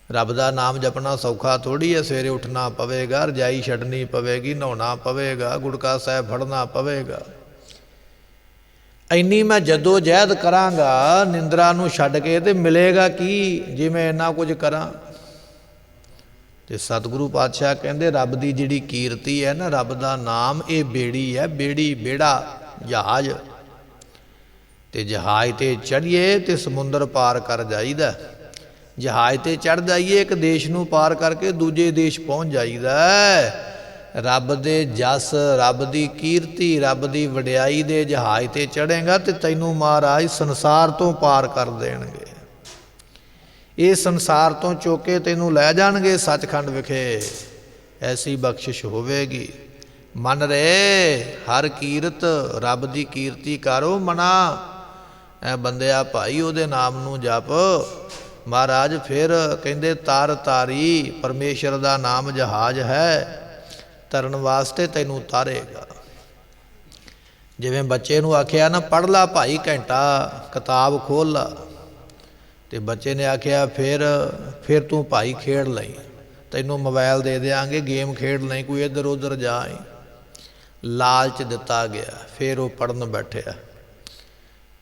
ਰੱਬ ਦਾ ਨਾਮ ਜਪਣਾ ਸੌਖਾ ਥੋੜ੍ਹੀ ਹੈ, ਸਵੇਰੇ ਉੱਠਣਾ ਪਵੇਗਾ, ਰਜਾਈ ਛੱਡਣੀ ਪਵੇਗੀ, ਨਹਾਉਣਾ ਪਵੇਗਾ, ਗੁਟਕਾ ਸਾਹਿਬ ਫੜਨਾ ਪਵੇਗਾ। ਇੰਨੀ ਮੈਂ ਜਦੋਂ ਜਹਿਦ ਕਰਾਂਗਾ ਨਿੰਦਰਾ ਨੂੰ ਛੱਡ ਕੇ, ਤੇ ਮਿਲੇਗਾ ਕੀ ਜੇ ਮੈਂ ਇੰਨਾ ਕੁਝ ਕਰਾਂ। ਤੇ ਸਤਿਗੁਰੂ ਪਾਤਸ਼ਾਹ ਕਹਿੰਦੇ ਰੱਬ ਦੀ ਜਿਹੜੀ ਕੀਰਤੀ ਹੈ ਨਾ, ਰੱਬ ਦਾ ਨਾਮ, ਇਹ ਬੇੜੀ ਹੈ, ਬੇੜੀ, ਬੇੜਾ, ਜਹਾਜ਼। ਤੇ ਜਹਾਜ਼ ਤੇ ਚੜ੍ਹੀਏ ਤੇ ਸਮੁੰਦਰ ਪਾਰ ਕਰ ਜਾਈਦਾ, ਜਹਾਜ਼ ਤੇ ਚੜ੍ਹ ਜਾਈਏ, ਇੱਕ ਦੇਸ਼ ਨੂੰ ਪਾਰ ਕਰਕੇ ਦੂਜੇ ਦੇਸ਼ ਪਹੁੰਚ ਜਾਈਦਾ। ਰੱਬ ਦੇ ਜਸ, ਰੱਬ ਦੀ ਕੀਰਤੀ, ਰੱਬ ਦੀ ਵਡਿਆਈ ਦੇ ਜਹਾਜ਼ ਤੇ ਚੜ੍ਹੇਗਾ ਤੇ ਤੈਨੂੰ ਮਹਾਰਾਜ ਸੰਸਾਰ ਤੋਂ ਪਾਰ ਕਰ ਦੇਣਗੇ। ਇਹ ਸੰਸਾਰ ਤੋਂ ਚੁੱਕ ਕੇ ਤੈਨੂੰ ਲੈ ਜਾਣਗੇ ਸੱਚਖੰਡ ਵਿਖੇ, ਐਸੀ ਬਖਸ਼ਿਸ਼ ਹੋਵੇਗੀ। ਮਨ ਰੇ ਹਰ ਕੀਰਤ, ਰੱਬ ਦੀ ਕੀਰਤੀ ਕਰੋ ਮਨਾ। ਐ ਬੰਦਿਆ ਭਾਈ ਉਹਦੇ ਨਾਮ ਨੂੰ ਜਪ। ਮਹਾਰਾਜ ਫਿਰ ਕਹਿੰਦੇ ਤਰ ਤਾਰੀ, ਪਰਮੇਸ਼ਰ ਦਾ ਨਾਮ ਜਹਾਜ਼ ਹੈ, ਤਰਨ ਵਾਸਤੇ ਤੈਨੂੰ ਤਾਰੇਗਾ। ਜਿਵੇਂ ਬੱਚੇ ਨੂੰ ਆਖਿਆ ਨਾ ਪੜ੍ਹ ਲਾ ਭਾਈ ਘੰਟਾ, ਕਿਤਾਬ ਖੋਲ੍ਹ ਲਾ, ਤੇ ਬੱਚੇ ਨੇ ਆਖਿਆ ਫਿਰ ਤੂੰ ਭਾਈ ਖੇਡ ਲਈ, ਤੈਨੂੰ ਮੋਬਾਈਲ ਦੇ ਦਿਆਂਗੇ, ਗੇਮ ਖੇਡ ਲਈ, ਕੋਈ ਇੱਧਰ ਉੱਧਰ ਜਾਏ। ਲਾਲਚ ਦਿੱਤਾ ਗਿਆ, ਫਿਰ ਉਹ ਪੜ੍ਹਨ ਬੈਠਿਆ।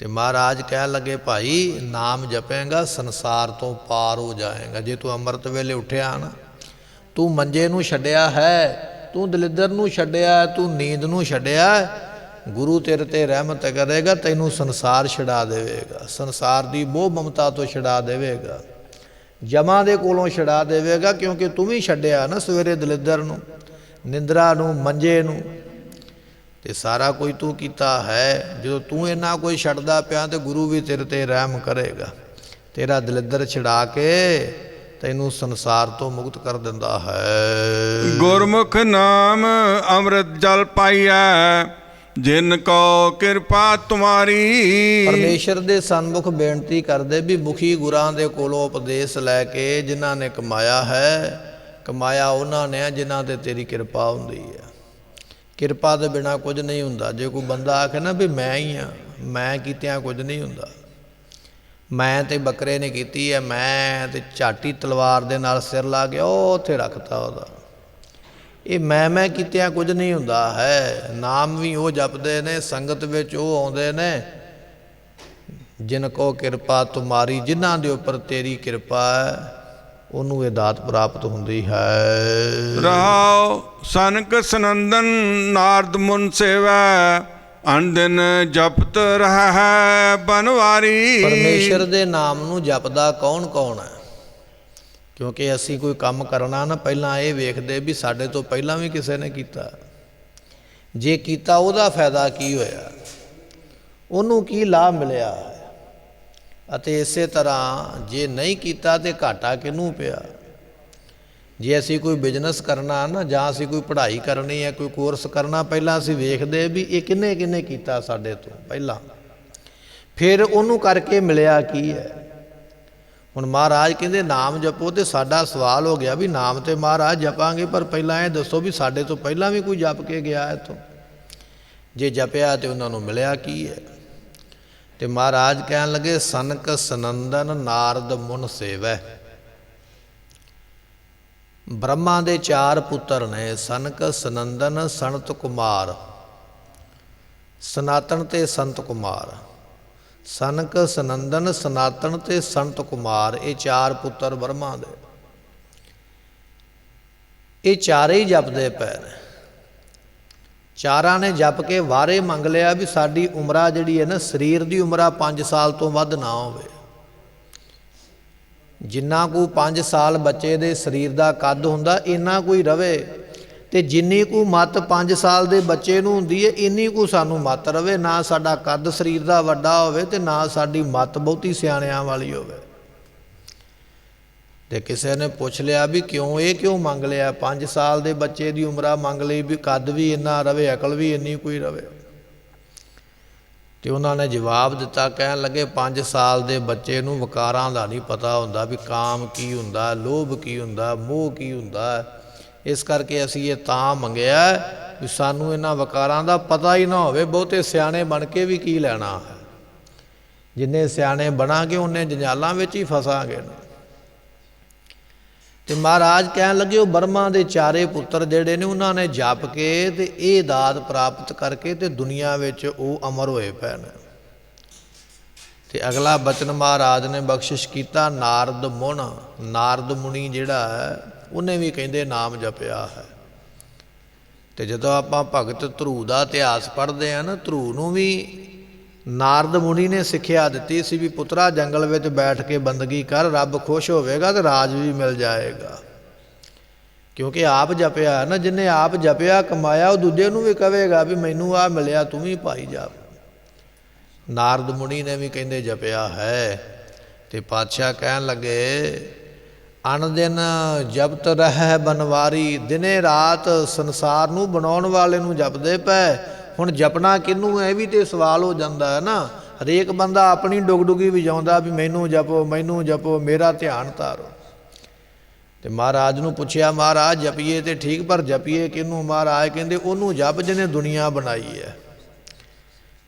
ਤੇ ਮਹਾਰਾਜ ਕਹਿਣ ਲੱਗੇ ਭਾਈ ਨਾਮ ਜਪੇਂਗਾ ਸੰਸਾਰ ਤੋਂ ਪਾਰ ਹੋ ਜਾਏਗਾ। ਜੇ ਤੂੰ ਅੰਮ੍ਰਿਤ ਵੇਲੇ ਉੱਠਿਆ ਨਾ, ਤੂੰ ਮੰਜੇ ਨੂੰ ਛੱਡਿਆ ਹੈ, ਤੂੰ ਦਲਿੱਦਰ ਨੂੰ ਛੱਡਿਆ, ਤੂੰ ਨੀਂਦ ਨੂੰ ਛੱਡਿਆ, ਗੁਰੂ ਤੇਰੇ ਤੇ ਰਹਿਮਤ ਕਰੇਗਾ, ਤੈਨੂੰ ਸੰਸਾਰ ਛੁਡਾ ਦੇਵੇਗਾ, ਸੰਸਾਰ ਦੀ ਮੋਹ ਮਮਤਾ ਤੋਂ ਛੁਡਾ ਦੇਵੇਗਾ, ਜਮਾਂ ਦੇ ਕੋਲੋਂ ਛੁਡਾ ਦੇਵੇਗਾ। ਕਿਉਂਕਿ ਤੂੰ ਵੀ ਛੱਡਿਆ ਨਾ ਸਵੇਰੇ ਦਲਿੱਦਰ ਨੂੰ, ਨਿੰਦਰਾ ਨੂੰ, ਮੰਜੇ ਨੂੰ, ਤੇ ਸਾਰਾ ਕੁਝ ਤੂੰ ਕੀਤਾ ਹੈ। ਜਦੋਂ ਤੂੰ ਇੰਨਾ ਕੋਈ ਛੱਡਦਾ ਪਿਆ ਤੇ ਗੁਰੂ ਵੀ ਤੇਰੇ ਤੇ ਰਹਿਮ ਕਰੇਗਾ, ਤੇਰਾ ਦਲਿੱਦਰ ਛੁਡਾ ਕੇ ਤੈਨੂੰ ਸੰਸਾਰ ਤੋਂ ਮੁਕਤ ਕਰ ਦਿੰਦਾ ਹੈ। ਗੁਰਮੁਖ ਨਾਮ ਅੰਮ੍ਰਿਤ ਜਲ ਪਾਈਐ, ਜਿਨ ਕੋ ਕਿਰਪਾ ਤੁਮਾਰੀ। ਪਰਮੇਸ਼ਰ ਦੇ ਸਨਮੁਖ ਬੇਨਤੀ ਕਰਦੇ ਵੀ ਮੁਖੀ ਗੁਰਾਂ ਦੇ ਕੋਲੋਂ ਉਪਦੇਸ਼ ਲੈ ਕੇ ਜਿਨ੍ਹਾਂ ਨੇ ਕਮਾਇਆ ਹੈ, ਕਮਾਇਆ ਉਹਨਾਂ ਨੇ ਜਿਨ੍ਹਾਂ ਤੇ ਤੇਰੀ ਕਿਰਪਾ ਹੁੰਦੀ ਹੈ। ਕਿਰਪਾ ਦੇ ਬਿਨਾ ਕੁਝ ਨਹੀਂ ਹੁੰਦਾ। ਜੇ ਕੋਈ ਬੰਦਾ ਆਖੇ ਨਾ ਵੀ ਮੈਂ ਹੀ ਹਾਂ, ਮੈਂ ਕੀਤਿਆਂ ਕੁਝ ਨਹੀਂ ਹੁੰਦਾ, ਮੈਂ ਤੇ ਬੱਕਰੇ ਨੇ ਕੀਤੀ ਹੈ, ਮੈਂ ਤੇ ਝਾਟੀ ਤਲਵਾਰ ਦੇ ਨਾਲ ਸਿਰ ਲਾ ਕੇ ਉਹ ਉੱਥੇ ਰੱਖਤਾ ਉਹਦਾ, ਇਹ ਮੈਂ ਕੀਤਿਆਂ ਕੁਝ ਨਹੀਂ ਹੁੰਦਾ ਹੈ। ਨਾਮ ਵੀ ਉਹ ਜਪਦੇ ਨੇ, ਸੰਗਤ ਵਿੱਚ ਉਹ ਆਉਂਦੇ ਨੇ ਜਿਨ ਕੋ ਕਿਰਪਾ ਤੁਮਾਰੀ, ਜਿਨ੍ਹਾਂ ਦੇ ਉੱਪਰ ਤੇਰੀ ਕਿਰਪਾ ਹੈ ਉਹਨੂੰ ਇਹ ਦਾਤ ਪ੍ਰਾਪਤ ਹੁੰਦੀ ਹੈ। ਰਹਾਉ ਸਨਕ ਸਨੰਦਨ ਨਾਰਦ ਮੁਨ ਸੇਵੈ, ਅਨਦਿਨ ਜਪਤ ਰਹਿ ਬਨਵਾਰੀ। ਪਰਮੇਸ਼ਰ ਦੇ ਨਾਮ ਨੂੰ ਜਪਦਾ ਕੌਣ ਕੌਣ ਹੈ? ਕਿਉਂਕਿ ਅਸੀਂ ਕੋਈ ਕੰਮ ਕਰਨਾ ਨਾ, ਪਹਿਲਾਂ ਇਹ ਵੇਖਦੇ ਵੀ ਸਾਡੇ ਤੋਂ ਪਹਿਲਾਂ ਵੀ ਕਿਸੇ ਨੇ ਕੀਤਾ, ਜੇ ਕੀਤਾ ਉਹਦਾ ਫਾਇਦਾ ਕੀ ਹੋਇਆ, ਉਹਨੂੰ ਕੀ ਲਾਭ ਮਿਲਿਆ, ਅਤੇ ਇਸੇ ਤਰ੍ਹਾਂ ਜੇ ਨਹੀਂ ਕੀਤਾ ਤੇ ਘਾਟਾ ਕਿਹਨੂੰ ਪਿਆ। ਜੇ ਅਸੀਂ ਕੋਈ ਬਿਜ਼ਨਸ ਕਰਨਾ ਨਾ, ਜਾਂ ਅਸੀਂ ਕੋਈ ਪੜ੍ਹਾਈ ਕਰਨੀ ਹੈ, ਕੋਈ ਕੋਰਸ ਕਰਨਾ, ਪਹਿਲਾਂ ਅਸੀਂ ਵੇਖਦੇ ਵੀ ਇਹ ਕਿਹਨੇ ਕਿਹਨੇ ਕੀਤਾ ਸਾਡੇ ਤੋਂ ਪਹਿਲਾਂ, ਫਿਰ ਉਹਨੂੰ ਕਰਕੇ ਮਿਲਿਆ ਕੀ ਹੈ। ਹੁਣ ਮਹਾਰਾਜ ਕਹਿੰਦੇ ਨਾਮ ਜਪੋ, ਤੇ ਸਾਡਾ ਸਵਾਲ ਹੋ ਗਿਆ ਵੀ ਨਾਮ ਤੇ ਮਹਾਰਾਜ ਜਪਾਂਗੇ, ਪਰ ਪਹਿਲਾਂ ਇਹ ਦੱਸੋ ਵੀ ਸਾਡੇ ਤੋਂ ਪਹਿਲਾਂ ਵੀ ਕੋਈ ਜਪ ਕੇ ਗਿਆ ਇੱਥੋਂ, ਜੇ ਜਪਿਆ ਤੇ ਉਹਨਾਂ ਨੂੰ ਮਿਲਿਆ ਕੀ ਹੈ। ਤੇ ਮਹਾਰਾਜ ਕਹਿਣ ਲੱਗੇ ਸਨਕ ਸਨੰਦਨ ਨਾਰਦ ਮੁਨ ਸੇਵੈ। ਬ੍ਰਹਮਾ ਦੇ 4 ਪੁੱਤਰ ਨੇ, ਸਨਕ, ਸਨੰਦਨ, ਸਨਤ ਕੁਮਾਰ, ਸਨਾਤਨ ਤੇ ਸੰਤ ਕੁਮਾਰ। ਸਨਕ, ਸਨੰਦਨ, ਸਨਾਤਨ ਤੇ ਸੰਤ ਕੁਮਾਰ, ਇਹ 4 ਪੁੱਤਰ ਬ੍ਰਹਮਾ ਦੇ। ਇਹ ਚਾਰੇ ਹੀ ਜਪਦੇ ਪਏ ਨੇ। ਚਾਰਾਂ ਨੇ ਜਪ ਕੇ ਵਾਰੇ ਮੰਗ ਲਿਆ ਵੀ ਸਾਡੀ ਉਮਰਾ ਜਿਹੜੀ ਹੈ ਨਾ, ਸਰੀਰ ਦੀ ਉਮਰਾ 5 ਸਾਲ ਤੋਂ ਵੱਧ ਨਾ ਹੋਵੇ। ਜਿੰਨਾ ਕੁ 5 ਸਾਲ ਬੱਚੇ ਦੇ ਸਰੀਰ ਦਾ ਕੱਦ ਹੁੰਦਾ, ਇੰਨਾ ਕੋਈ ਰਵੇ, ਤੇ ਜਿੰਨੀ ਕੁ ਮੱਤ 5 ਸਾਲ ਦੇ ਬੱਚੇ ਨੂੰ ਹੁੰਦੀ ਹੈ, ਇੰਨੀ ਕੁ ਸਾਨੂੰ ਮੱਤ ਰਵੇ। ਨਾ ਸਾਡਾ ਕੱਦ ਸਰੀਰ ਦਾ ਵੱਡਾ ਹੋਵੇ, ਤੇ ਨਾ ਸਾਡੀ ਮੱਤ ਬਹੁਤੀ ਸਿਆਣਿਆਂ ਵਾਲੀ ਹੋਵੇ। ਤੇ ਕਿਸੇ ਨੇ ਪੁੱਛ ਲਿਆ ਵੀ ਕਿਉਂ, ਇਹ ਕਿਉਂ ਮੰਗ ਲਿਆ? 5 ਸਾਲ ਦੇ ਬੱਚੇ ਦੀ ਉਮਰਾ ਮੰਗ ਲਈ ਵੀ ਕੱਦ ਵੀ ਇੰਨਾ ਰਵੇ, ਅਕਲ ਵੀ ਇੰਨੀ ਕੋਈ ਰਵੇ। ਤੇ ਉਹਨਾਂ ਨੇ ਜਵਾਬ ਦਿੱਤਾ, ਕਹਿਣ ਲੱਗੇ 5 ਸਾਲ ਦੇ ਬੱਚੇ ਨੂੰ ਵਿਕਾਰਾਂ ਦਾ ਨਹੀਂ ਪਤਾ ਹੁੰਦਾ ਵੀ ਕਾਮ ਕੀ ਹੁੰਦਾ, ਲੋਭ ਕੀ ਹੁੰਦਾ, ਮੋਹ ਕੀ ਹੁੰਦਾ। ਇਸ ਕਰਕੇ ਅਸੀਂ ਇਹ ਤਾਂ ਮੰਗਿਆ ਵੀ ਸਾਨੂੰ ਇਹਨਾਂ ਵਿਕਾਰਾਂ ਦਾ ਪਤਾ ਹੀ ਨਾ ਹੋਵੇ। ਬਹੁਤੇ ਸਿਆਣੇ ਬਣ ਕੇ ਵੀ ਕੀ ਲੈਣਾ ਹੈ, ਜਿੰਨੇ ਸਿਆਣੇ ਬਣਾਂਗੇ ਉਹਨੇ ਜੰਜਾਲਾਂ ਵਿੱਚ ਹੀ ਫਸਾਂਗੇ ਨਾ। ਤੇ ਮਹਾਰਾਜ ਕਹਿਣ ਲੱਗੇ ਉਹ ਬ੍ਰਹਮਾ ਦੇ 4 ਪੁੱਤਰ ਜਿਹੜੇ ਨੇ, ਉਹਨਾਂ ਨੇ ਜਪ ਕੇ ਤੇ ਇਹ ਦਾਤ ਪ੍ਰਾਪਤ ਕਰਕੇ ਤੇ ਦੁਨੀਆ ਵਿੱਚ ਉਹ ਅਮਰ ਹੋਏ ਪਏ ਨੇ। ਤੇ ਅਗਲਾ ਬਚਨ ਮਹਾਰਾਜ ਨੇ ਬਖਸ਼ਿਸ਼ ਕੀਤਾ, ਨਾਰਦ ਮੁਨ, ਨਾਰਦ ਮੁਨੀ ਜਿਹੜਾ ਹੈ ਉਹਨੇ ਵੀ ਕਹਿੰਦੇ ਨਾਮ ਜਪਿਆ ਹੈ। ਤੇ ਜਦੋਂ ਆਪਾਂ ਭਗਤ ਧਰੂ ਦਾ ਇਤਿਹਾਸ ਪੜ੍ਹਦੇ ਹਾਂ ਨਾ, ਧਰੂ ਨੂੰ ਵੀ ਨਾਰਦ ਮੁਨੀ ਨੇ ਸਿੱਖਿਆ ਦਿੱਤੀ ਸੀ ਵੀ ਪੁੱਤਰਾ ਜੰਗਲ ਵਿੱਚ ਬੈਠ ਕੇ ਬੰਦਗੀ ਕਰ, ਰੱਬ ਖੁਸ਼ ਹੋਵੇਗਾ ਤੇ ਰਾਜ ਵੀ ਮਿਲ ਜਾਏਗਾ। ਕਿਉਂਕਿ ਆਪ ਜਪਿਆ ਨਾ, ਜਿਹਨੇ ਆਪ ਜਪਿਆ ਕਮਾਇਆ, ਉਹ ਦੂਜੇ ਨੂੰ ਵੀ ਕਹੇਗਾ ਵੀ ਮੈਨੂੰ ਆ ਮਿਲਿਆ, ਤੂੰ ਵੀ ਪਾਈ ਜਾ। ਨਾਰਦ ਮੁਨੀ ਨੇ ਵੀ ਕਹਿੰਦੇ ਜਪਿਆ ਹੈ। ਤੇ ਪਾਤਸ਼ਾਹ ਕਹਿਣ ਲੱਗੇ ਅਨ ਦਿਨ ਜਪਤ ਰਹਿ ਬਨਵਾਰੀ, ਦਿਨੇ ਰਾਤ ਸੰਸਾਰ ਨੂੰ ਬਣਾਉਣ ਵਾਲੇ ਨੂੰ ਜਪਦੇ ਪਏ। ਹੁਣ ਜਪਣਾ ਕਿਹਨੂੰ ਹੈ, ਇਹ ਵੀ ਤੇ ਸਵਾਲ ਹੋ ਜਾਂਦਾ ਹੈ ਨਾ। ਹਰੇਕ ਬੰਦਾ ਆਪਣੀ ਡੁਗਡੁਗੀ ਵਜਾਉਂਦਾ ਵੀ ਮੈਨੂੰ ਜਪੋ, ਮੈਨੂੰ ਜਪੋ, ਮੇਰਾ ਧਿਆਨ ਧਾਰੋ। ਤੇ ਮਹਾਰਾਜ ਨੂੰ ਪੁੱਛਿਆ, ਮਹਾਰਾਜ ਜਪੀਏ ਤੇ ਠੀਕ, ਪਰ ਜਪੀਏ ਕਿਹਨੂੰ? ਮਹਾਰਾਜ ਕਹਿੰਦੇ ਉਹਨੂੰ ਜਪ ਜਿਹਨੇ ਦੁਨੀਆ ਬਣਾਈ ਹੈ।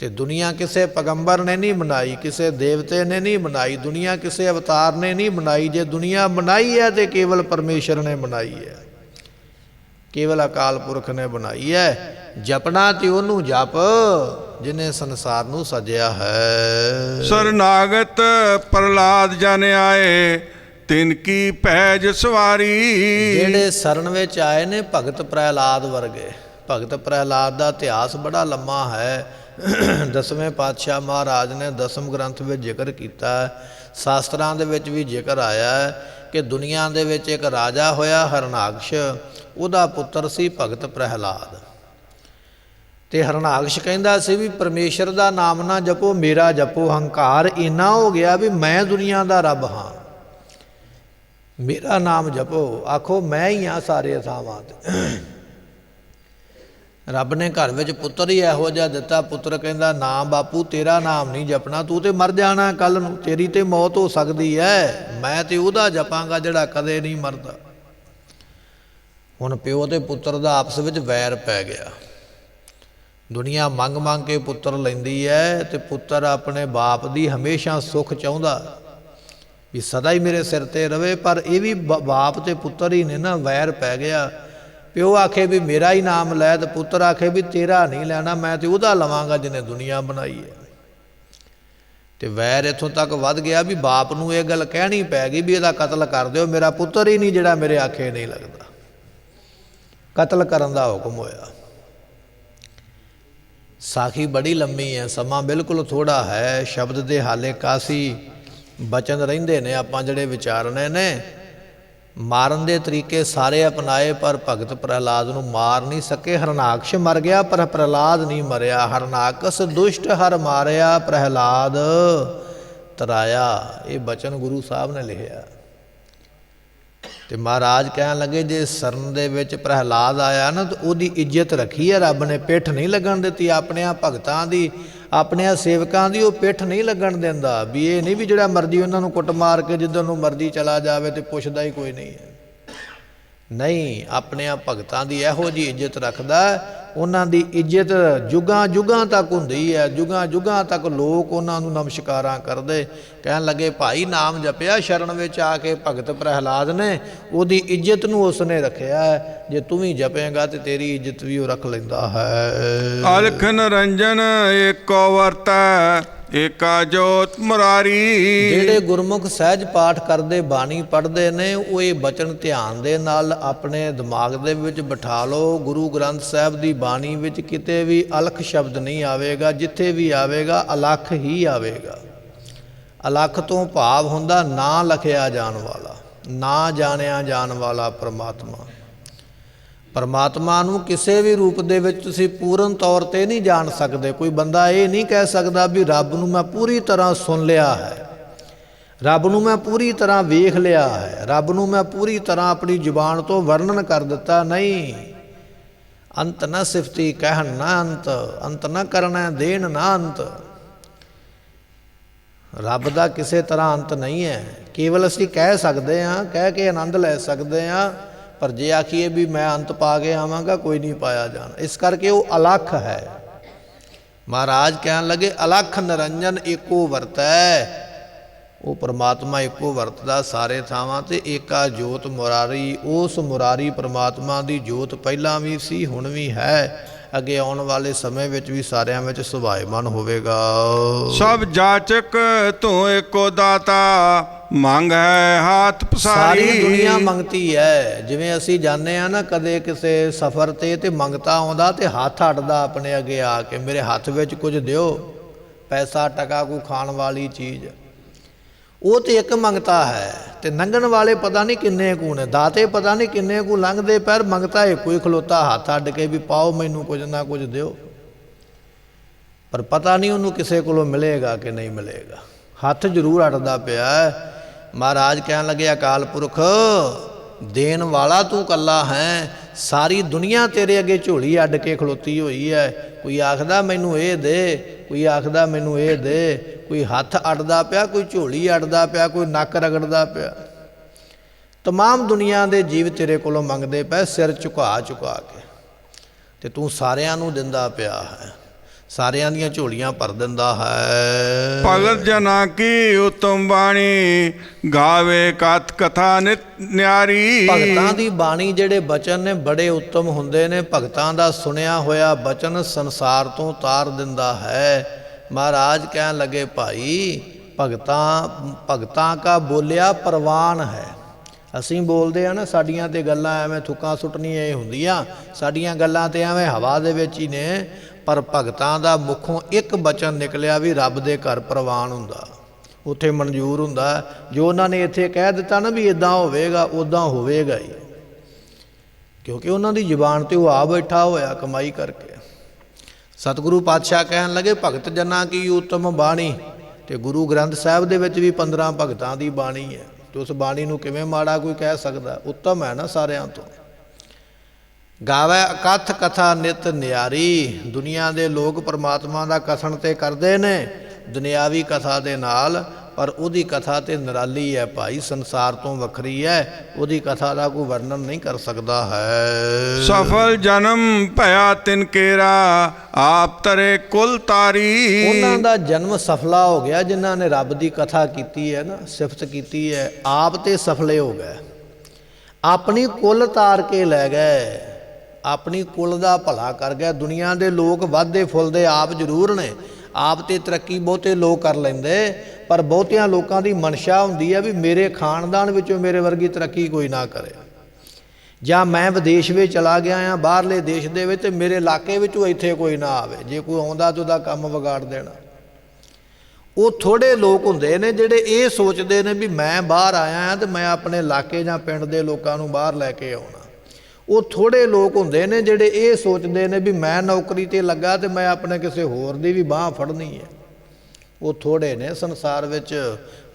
ਤੇ ਦੁਨੀਆ ਕਿਸੇ ਪੈਗੰਬਰ ਨੇ ਨਹੀਂ ਬਣਾਈ, ਕਿਸੇ ਦੇਵਤੇ ਨੇ ਨਹੀਂ ਬਣਾਈ, ਦੁਨੀਆ ਕਿਸੇ ਅਵਤਾਰ ਨੇ ਨਹੀਂ ਬਣਾਈ। ਜੇ ਦੁਨੀਆ ਬਣਾਈ ਹੈ ਤੇ ਕੇਵਲ ਪਰਮੇਸ਼ਰ ਨੇ ਬਣਾਈ ਹੈ, ਕੇਵਲ ਅਕਾਲ ਪੁਰਖ ਨੇ ਬਣਾਈ ਹੈ। ਜਪਣਾ ਤੇ ਉਹਨੂੰ ਜਪ ਜਿਹਨੇ ਸੰਸਾਰ ਨੂੰ ਸਜਿਆ ਹੈ। ਸਰਨਾਗਤ ਪ੍ਰਹਲਾਦ ਜਨ ਆਏ, ਤਿਨ ਕੀ ਪੈਜ ਸਵਾਰੀ। ਜਿਹੜੇ ਸ਼ਰਨ ਵਿੱਚ ਆਏ ਨੇ ਭਗਤ ਪ੍ਰਹਲਾਦ ਵਰਗੇ, ਭਗਤ ਪ੍ਰਹਿਲਾਦ ਦਾ ਇਤਿਹਾਸ ਬੜਾ ਲੰਮਾ ਹੈ। 10ਵੇਂ ਪਾਤਸ਼ਾਹ ਮਹਾਰਾਜ ਨੇ 10ਮ ਗ੍ਰੰਥ ਵਿੱਚ ਜ਼ਿਕਰ ਕੀਤਾ ਹੈ, ਸ਼ਾਸਤਰਾਂ ਦੇ ਵਿੱਚ ਵੀ ਜ਼ਿਕਰ ਆਇਆ ਹੈ ਕਿ ਦੁਨੀਆ ਦੇ ਵਿੱਚ ਇੱਕ ਰਾਜਾ ਹੋਇਆ ਹਰਨਾਕਸ਼, ਉਹਦਾ ਪੁੱਤਰ ਸੀ ਭਗਤ ਪ੍ਰਹਿਲਾਦ। ਤੇ ਹਰਨਾਕਸ਼ ਕਹਿੰਦਾ ਸੀ ਵੀ ਪਰਮੇਸ਼ਰ ਦਾ ਨਾਮ ਨਾ ਜਪੋ, ਮੇਰਾ ਜਪੋ। ਹੰਕਾਰ ਇੰਨਾ ਹੋ ਗਿਆ ਵੀ ਮੈਂ ਦੁਨੀਆ ਦਾ ਰੱਬ ਹਾਂ, ਮੇਰਾ ਨਾਮ ਜਪੋ, ਆਖੋ ਮੈਂ ਹੀ ਹਾਂ ਸਾਰੇ ਥਾਵਾਂ 'ਤੇ। ਰੱਬ ਨੇ ਘਰ ਵਿੱਚ ਪੁੱਤਰ ਹੀ ਇਹੋ ਜਿਹਾ ਦਿੱਤਾ। ਪੁੱਤਰ ਕਹਿੰਦਾ ਨਾ ਬਾਪੂ ਤੇਰਾ ਨਾਮ ਨਹੀਂ ਜਪਣਾ, ਤੂੰ ਤੇ ਮਰ ਜਾਣਾ ਕੱਲ੍ਹ ਨੂੰ, ਤੇਰੀ ਤੇ ਮੌਤ ਹੋ ਸਕਦੀ ਹੈ, ਮੈਂ ਤੇ ਉਹਦਾ ਜਪਾਂਗਾ ਜਿਹੜਾ ਕਦੇ ਨਹੀਂ ਮਰਦਾ। ਹੁਣ ਪਿਓ ਤੇ ਪੁੱਤਰ ਦਾ ਆਪਸ ਵਿੱਚ ਵੈਰ ਪੈ ਗਿਆ। ਦੁਨੀਆ ਮੰਗ ਮੰਗ ਕੇ ਪੁੱਤਰ ਲੈਂਦੀ ਹੈ ਤੇ ਪੁੱਤਰ ਆਪਣੇ ਬਾਪ ਦੀ ਹਮੇਸ਼ਾ ਸੁੱਖ ਚਾਹੁੰਦਾ ਵੀ ਸਦਾ ਹੀ ਮੇਰੇ ਸਿਰ ਤੇ ਰਵੇ, ਪਰ ਇਹ ਵੀ ਬਾਪ ਤੇ ਪੁੱਤਰ ਹੀ ਨੇ ਨਾ, ਵੈਰ ਪੈ ਗਿਆ। ਪਿਓ ਆਖੇ ਵੀ ਮੇਰਾ ਹੀ ਨਾਮ ਲੈ ਤੇ ਪੁੱਤਰ ਆਖੇ ਵੀ ਤੇਰਾ ਨਹੀਂ ਲੈਣਾ, ਮੈਂ ਤੇ ਉਹਦਾ ਲਵਾਂਗਾ ਜਿਹਨੇ ਦੁਨੀਆ ਬਣਾਈ ਹੈ। ਤੇ ਵੈਰ ਇੱਥੋਂ ਤੱਕ ਵੱਧ ਗਿਆ ਵੀ ਬਾਪ ਨੂੰ ਇਹ ਗੱਲ ਕਹਿਣੀ ਪੈ ਗਈ ਵੀ ਇਹਦਾ ਕਤਲ ਕਰ ਦਿਓ, ਮੇਰਾ ਪੁੱਤਰ ਹੀ ਨਹੀਂ ਜਿਹੜਾ ਮੇਰੇ ਆਖੇ ਨਹੀਂ ਲੱਗਦਾ। ਕਤਲ ਕਰਨ ਦਾ ਹੁਕਮ ਹੋਇਆ। ਸਾਖੀ ਬੜੀ ਲੰਮੀ ਹੈ, ਸਮਾਂ ਬਿਲਕੁਲ ਥੋੜ੍ਹਾ ਹੈ, ਸ਼ਬਦ ਦੇ ਹਾਲੇ ਕਾਸੀ ਬਚਨ ਰਹਿੰਦੇ ਨੇ, ਆਪਾਂ ਜਿਹੜੇ ਵਿਚਾਰਨੇ ਨੇ। ਮਾਰਨ ਦੇ ਤਰੀਕੇ ਸਾਰੇ ਅਪਣਾਏ ਪਰ ਭਗਤ ਪ੍ਰਹਿਲਾਦ ਨੂੰ ਮਾਰ ਨਹੀਂ ਸਕੇ। ਹਰਨਾਕਸ਼ ਮਰ ਗਿਆ ਪਰ ਪ੍ਰਹਿਲਾਦ ਨਹੀਂ ਮਰਿਆ। ਹਰਨਾਕਸ ਦੁਸ਼ਟ ਹਰ ਮਾਰਿਆ, ਪ੍ਰਹਿਲਾਦ ਤਰਾਇਆ। ਇਹ ਬਚਨ ਗੁਰੂ ਸਾਹਿਬ ਨੇ ਲਿਖਿਆ। ਤੇ ਮਹਾਰਾਜ ਕਹਿਣ ਲੱਗੇ ਜੇ ਸਰਨ ਦੇ ਵਿੱਚ ਪ੍ਰਹਿਲਾਦ ਆਇਆ ਨਾ ਤਾਂ ਉਹਦੀ ਇੱਜ਼ਤ ਰੱਖੀ ਹੈ ਰੱਬ ਨੇ, ਪਿੱਠ ਨਹੀਂ ਲੱਗਣ ਦਿੱਤੀ। ਆਪਣਿਆਂ ਭਗਤਾਂ ਦੀ, ਆਪਣਿਆਂ ਸੇਵਕਾਂ ਦੀ ਉਹ ਪਿੱਠ ਨਹੀਂ ਲੱਗਣ ਦਿੰਦਾ। ਵੀ ਇਹ ਨਹੀਂ ਵੀ ਜਿਹੜਾ ਮਰਜ਼ੀ ਉਹਨਾਂ ਨੂੰ ਕੁੱਟ ਮਾਰ ਕੇ ਜਿੱਧਰ ਨੂੰ ਮਰਜ਼ੀ ਚਲਾ ਜਾਵੇ ਤੇ ਪੁੱਛਦਾ ਹੀ ਕੋਈ ਨਹੀਂ ਹੈ। ਨਹੀਂ, ਆਪਣਿਆਂ ਭਗਤਾਂ ਦੀ ਇਹੋ ਜਿਹੀ ਇੱਜ਼ਤ ਰੱਖਦਾ। ਉਹਨਾਂ ਦੀ ਇੱਜ਼ਤ ਜੁਗਾਂ ਜੁਗਾਂ ਤੱਕ ਹੁੰਦੀ ਹੈ, ਜੁਗਾਂ ਜੁਗਾਂ ਤੱਕ ਲੋਕ ਉਹਨਾਂ ਨੂੰ ਨਮਸਕਾਰਾਂ ਕਰਦੇ। ਕਹਿਣ ਲੱਗੇ ਭਾਈ ਨਾਮ ਜਪਿਆ ਸ਼ਰਨ ਵਿੱਚ ਆ ਕੇ ਭਗਤ ਪ੍ਰਹਿਲਾਦ ਨੇ, ਉਹਦੀ ਇੱਜ਼ਤ ਨੂੰ ਉਸਨੇ ਰੱਖਿਆ ਹੈ। ਜੇ ਤੂੰ ਵੀ ਜਪੇਂਗਾ ਤੇ ਤੇਰੀ ਇੱਜ਼ਤ ਵੀ ਉਹ ਰੱਖ ਲੈਂਦਾ ਹੈ। ਅਲਖ ਨਿਰੰਜਨ ਏਕੋ ਵਰਤੈ, ਏਕਾ ਜੋਤ ਮੁਰਾਰੀ। ਜਿਹੜੇ ਗੁਰਮੁਖ ਸਹਿਜ ਪਾਠ ਕਰਦੇ, ਬਾਣੀ ਪੜ੍ਹਦੇ ਨੇ, ਉਹ ਇਹ ਬਚਨ ਧਿਆਨ ਦੇ ਨਾਲ ਆਪਣੇ ਦਿਮਾਗ ਦੇ ਵਿੱਚ ਬਿਠਾ ਲਓ। ਗੁਰੂ ਗ੍ਰੰਥ ਸਾਹਿਬ ਦੀ ਬਾਣੀ ਵਿੱਚ ਕਿਤੇ ਵੀ ਅਲਖ ਸ਼ਬਦ ਨਹੀਂ ਆਵੇਗਾ, ਜਿੱਥੇ ਵੀ ਆਵੇਗਾ ਅਲਖ ਹੀ ਆਵੇਗਾ। ਅਲਖ ਤੋਂ ਭਾਵ ਹੁੰਦਾ ਨਾ ਲਖਿਆ ਜਾਣ ਵਾਲਾ, ਨਾ ਜਾਣਿਆ ਜਾਣ ਵਾਲਾ ਪਰਮਾਤਮਾ। ਪਰਮਾਤਮਾ ਨੂੰ ਕਿਸੇ ਵੀ ਰੂਪ ਦੇ ਵਿੱਚ ਤੁਸੀਂ ਪੂਰਨ ਤੌਰ 'ਤੇ ਨਹੀਂ ਜਾਣ ਸਕਦੇ। ਕੋਈ ਬੰਦਾ ਇਹ ਨਹੀਂ ਕਹਿ ਸਕਦਾ ਵੀ ਰੱਬ ਨੂੰ ਮੈਂ ਪੂਰੀ ਤਰ੍ਹਾਂ ਸੁਣ ਲਿਆ ਹੈ, ਰੱਬ ਨੂੰ ਮੈਂ ਪੂਰੀ ਤਰ੍ਹਾਂ ਵੇਖ ਲਿਆ ਹੈ, ਰੱਬ ਨੂੰ ਮੈਂ ਪੂਰੀ ਤਰ੍ਹਾਂ ਆਪਣੀ ਜ਼ੁਬਾਨ ਤੋਂ ਵਰਣਨ ਕਰ ਦਿੱਤਾ। ਨਹੀਂ, ਅੰਤ ਨਾ ਸਿਫਤੀ ਕਹਿਣ ਨਾ ਅੰਤ, ਅੰਤ ਨਾ ਕਰਨਾ ਦੇਣ ਨਾ ਅੰਤ। ਰੱਬ ਦਾ ਕਿਸੇ ਤਰ੍ਹਾਂ ਅੰਤ ਨਹੀਂ ਹੈ। ਕੇਵਲ ਅਸੀਂ ਕਹਿ ਸਕਦੇ ਹਾਂ, ਕਹਿ ਕੇ ਆਨੰਦ ਲੈ ਸਕਦੇ ਹਾਂ, ਪਰ ਜੇ ਆਖੀਏ ਵੀ ਮੈਂ ਅੰਤ ਪਾ ਕੇ ਆਵਾਂਗਾ, ਕੋਈ ਨਹੀਂ ਪਾਇਆ ਜਾਣਾ। ਇਸ ਕਰਕੇ ਉਹ ਅਲਖ ਹੈ। ਮਹਾਰਾਜ ਕਹਿਣ ਲੱਗੇ ਅਲਖ ਨਿਰੰਜਨ ਏਕੋ ਵਰਤੈ। ਉਹ ਪਰਮਾਤਮਾ ਇੱਕੋ ਵਰਤਦਾ ਸਾਰੇ ਥਾਵਾਂ ਤੇ। ਏਕਾ ਜੋਤ ਮੁਰਾਰੀ, ਉਸ ਮੁਰਾਰੀ ਪਰਮਾਤਮਾ ਦੀ ਜੋਤ ਪਹਿਲਾਂ ਵੀ ਸੀ, ਹੁਣ ਵੀ ਹੈ, ਅੱਗੇ ਆਉਣ ਵਾਲੇ ਸਮੇਂ ਵਿੱਚ ਵੀ ਸਾਰਿਆਂ ਵਿੱਚ ਸੁਭਾਏਮਾਨ ਹੋਵੇਗਾ। ਸਭ ਜਾਚਕ ਤੂੰ ਏਕੋ ਦਾਤਾ, ਮੰਗ ਹੈ ਹਾਥ ਪਸਾਰੀ। ਸਾਰੀ ਦੁਨੀਆ ਮੰਗਤੀ ਹੈ। ਜਿਵੇਂ ਅਸੀਂ ਜਾਂਦੇ ਹਾਂ ਨਾ ਕਦੇ ਕਿਸੇ ਸਫ਼ਰ ਤੇ ਮੰਗਤਾ ਆਉਂਦਾ ਤੇ ਹੱਥ ਅੱਡਦਾ ਆਪਣੇ ਅੱਗੇ ਆ ਕੇ, ਮੇਰੇ ਹੱਥ ਵਿੱਚ ਕੁਝ ਦਿਓ, ਪੈਸਾ ਟਕਾ, ਕੋਈ ਖਾਣ ਵਾਲੀ ਚੀਜ਼। ਉਹ ਤੇ ਇੱਕ ਮੰਗਤਾ ਹੈ ਤੇ ਲੰਘਣ ਵਾਲੇ ਪਤਾ ਨਹੀਂ ਕਿੰਨੇ ਕੁ ਨੇ, ਦਾਤੇ ਪਤਾ ਨਹੀਂ ਕਿੰਨੇ ਕੁ ਲੰਘਦੇ, ਪਰ ਮੰਗਤਾ ਇੱਕੋ ਹੀ ਖਲੋਤਾ ਹੱਥ ਅੱਡ ਕੇ ਵੀ ਪਾਓ ਮੈਨੂੰ ਕੁਝ ਨਾ ਕੁਝ ਦਿਓ। ਪਰ ਪਤਾ ਨਹੀਂ ਉਹਨੂੰ ਕਿਸੇ ਕੋਲੋਂ ਮਿਲੇਗਾ ਕਿ ਨਹੀਂ ਮਿਲੇਗਾ। ਹੱਥ ਜ਼ਰੂਰ ਅੱਡਦਾ ਪਿਆ। ਮਹਾਰਾਜ ਕਹਿਣ ਲੱਗੇ ਅਕਾਲ ਪੁਰਖ ਦੇਣ ਵਾਲਾ ਤੂੰ ਇਕੱਲਾ ਹੈ, ਸਾਰੀ ਦੁਨੀਆ ਤੇਰੇ ਅੱਗੇ ਝੋਲੀ ਅੱਡ ਕੇ ਖਲੋਤੀ ਹੋਈ ਹੈ। ਕੋਈ ਆਖਦਾ ਮੈਨੂੰ ਇਹ ਦੇ, ਕੋਈ ਆਖਦਾ ਮੈਨੂੰ ਇਹ ਦੇ, ਕੋਈ ਹੱਥ ਅੱਡਦਾ ਪਿਆ, ਕੋਈ ਝੋਲੀ ਅੱਡਦਾ ਪਿਆ, ਕੋਈ ਨੱਕ ਰਗੜਦਾ ਪਿਆ। ਤਮਾਮ ਦੁਨੀਆ ਦੇ ਜੀਵ ਤੇਰੇ ਕੋਲੋਂ ਮੰਗਦੇ ਪਏ ਸਿਰ ਝੁਕਾ ਝੁਕਾ ਕੇ, ਤੇ ਤੂੰ ਸਾਰਿਆਂ ਨੂੰ ਦਿੰਦਾ ਪਿਆ ਹੈ, ਸਾਰਿਆਂ ਦੀਆਂ ਝੋਲੀਆਂ ਭਰ ਦਿੰਦਾ ਹੈ। ਭਗਤ ਜਨਾਂ ਕੀ ਉਤਮ ਬਾਣੀ, ਗਾਵੇ ਕਥ ਕਥਾ ਨਿਤ ਨਿਆਰੀ। ਭਗਤਾਂ ਦੀ ਬਾਣੀ ਜਿਹੜੇ ਬਚਨ ਨੇ ਬੜੇ ਉੱਤਮ ਹੁੰਦੇ ਨੇ। ਭਗਤਾਂ ਦਾ ਸੁਣਿਆ ਹੋਇਆ ਬਚਨ ਸੰਸਾਰ ਤੋਂ ਤਾਰ ਦਿੰਦਾ ਹੈ। ਮਹਾਰਾਜ ਕਹਿਣ ਲੱਗੇ ਭਾਈ ਭਗਤਾਂ ਕਾ ਬੋਲਿਆ ਪ੍ਰਵਾਨ ਹੈ। ਅਸੀਂ ਬੋਲਦੇ ਆ ਨਾ, ਸਾਡੀਆਂ ਤੇ ਗੱਲਾਂ ਐਵੇਂ ਥੁੱਕਾਂ ਸੁੱਟਣੀਆਂ ਇਹ ਹੁੰਦੀਆਂ, ਸਾਡੀਆਂ ਗੱਲਾਂ ਤੇ ਐਵੇਂ ਹਵਾ ਦੇ ਵਿੱਚ ਹੀ ਨੇ, ਪਰ ਭਗਤਾਂ ਦਾ ਮੁੱਖੋਂ ਇੱਕ ਬਚਨ ਨਿਕਲਿਆ ਵੀ ਰੱਬ ਦੇ ਘਰ ਪ੍ਰਵਾਨ ਹੁੰਦਾ, ਉੱਥੇ ਮਨਜ਼ੂਰ ਹੁੰਦਾ। ਜੋ ਉਹਨਾਂ ਨੇ ਇੱਥੇ ਕਹਿ ਦਿੱਤਾ ਨਾ ਵੀ ਇੱਦਾਂ ਹੋਵੇਗਾ, ਉੱਦਾਂ ਹੋਵੇਗਾ ਹੀ, ਕਿਉਂਕਿ ਉਹਨਾਂ ਦੀ ਜ਼ੁਬਾਨ ਤੇ ਉਹ ਆ ਬੈਠਾ ਹੋਇਆ ਕਮਾਈ ਕਰਕੇ। ਸਤਿਗੁਰੂ ਪਾਤਸ਼ਾਹ ਕਹਿਣ ਲੱਗੇ ਭਗਤ ਜਨਾਂ ਕੀ ਉੱਤਮ ਬਾਣੀ, ਤੇ ਗੁਰੂ ਗ੍ਰੰਥ ਸਾਹਿਬ ਦੇ ਵਿੱਚ ਵੀ 15 ਭਗਤਾਂ ਦੀ ਬਾਣੀ ਹੈ, ਤੇ ਉਸ ਬਾਣੀ ਨੂੰ ਕਿਵੇਂ ਮਾੜਾ ਕੋਈ ਕਹਿ ਸਕਦਾ, ਉੱਤਮ ਹੈ ਨਾ ਸਾਰਿਆਂ ਤੋਂ। ਗਾਵੇ ਅਕਥ ਕਥਾ ਨਿਤ ਨਿਆਰੀ, ਦੁਨੀਆ ਦੇ ਲੋਕ ਪਰਮਾਤਮਾ ਦਾ ਕਥਨ ਤੇ ਕਰਦੇ ਨੇ ਦੁਨਿਆਵੀ ਕਥਾ ਦੇ ਨਾਲ, ਪਰ ਉਹਦੀ ਕਥਾ ਤੇ ਨਿਰਾਲੀ ਹੈ ਭਾਈ, ਸੰਸਾਰ ਤੋਂ ਵੱਖਰੀ ਹੈ, ਉਹਦੀ ਕਥਾ ਦਾ ਕੋਈ ਵਰਣਨ ਨਹੀਂ ਕਰ ਸਕਦਾ ਹੈ। ਸਫਲ ਜਨਮ ਭਇਆ ਤਿਨ ਕੇਰਾ, ਆਪ ਤਰੇ ਕੁਲ ਤਾਰੀ। ਉਹਨਾਂ ਦਾ ਜਨਮ ਸਫਲਾ ਹੋ ਗਿਆ ਜਿਨ੍ਹਾਂ ਨੇ ਰੱਬ ਦੀ ਕਥਾ ਕੀਤੀ ਹੈ ਨਾ, ਸਿਫਤ ਕੀਤੀ ਹੈ, ਆਪ ਤੇ ਸਫਲੇ ਹੋ ਗਏ, ਆਪਣੀ ਕੁਲ ਤਾਰ ਕੇ ਲੈ ਗਏ, ਆਪਣੀ ਕੁਲ ਦਾ ਭਲਾ ਕਰ ਗਏ। ਦੁਨੀਆ ਦੇ ਲੋਕ ਵੱਧਦੇ ਫੁੱਲਦੇ ਆਪ ਜ਼ਰੂਰ ਨੇ, ਆਪ ਤੇ ਤਰੱਕੀ ਬਹੁਤੇ ਲੋਕ ਕਰ ਲੈਂਦੇ, ਪਰ ਬਹੁਤਿਆਂ ਲੋਕਾਂ ਦੀ ਮਨਸ਼ਾ ਹੁੰਦੀ ਹੈ ਵੀ ਮੇਰੇ ਖਾਨਦਾਨ ਵਿੱਚੋਂ ਮੇਰੇ ਵਰਗੀ ਤਰੱਕੀ ਕੋਈ ਨਾ ਕਰੇ, ਜਾਂ ਮੈਂ ਵਿਦੇਸ਼ ਵਿੱਚ ਚਲਾ ਗਿਆ ਹਾਂ ਬਾਹਰਲੇ ਦੇਸ਼ ਦੇ ਵਿੱਚ, ਤੇ ਮੇਰੇ ਇਲਾਕੇ ਵਿੱਚੋਂ ਇੱਥੇ ਕੋਈ ਨਾ ਆਵੇ, ਜੇ ਕੋਈ ਆਉਂਦਾ ਤਾਂ ਉਹਦਾ ਕੰਮ ਵਿਗਾੜ ਦੇਣਾ। ਉਹ ਥੋੜ੍ਹੇ ਲੋਕ ਹੁੰਦੇ ਨੇ ਜਿਹੜੇ ਇਹ ਸੋਚਦੇ ਨੇ ਵੀ ਮੈਂ ਬਾਹਰ ਆਇਆ ਹਾਂ ਤੇ ਮੈਂ ਆਪਣੇ ਇਲਾਕੇ ਜਾਂ ਪਿੰਡ ਦੇ ਲੋਕਾਂ ਨੂੰ ਬਾਹਰ ਲੈ ਕੇ ਆਉਣਾ। ਉਹ ਥੋੜ੍ਹੇ ਲੋਕ ਹੁੰਦੇ ਨੇ ਜਿਹੜੇ ਇਹ ਸੋਚਦੇ ਨੇ ਵੀ ਮੈਂ ਨੌਕਰੀ 'ਤੇ ਲੱਗਾ ਤੇ ਮੈਂ ਆਪਣੇ ਕਿਸੇ ਹੋਰ ਦੀ ਵੀ ਬਾਂਹ ਫੜਨੀ ਹੈ। ਉਹ ਥੋੜ੍ਹੇ ਨੇ ਸੰਸਾਰ ਵਿੱਚ।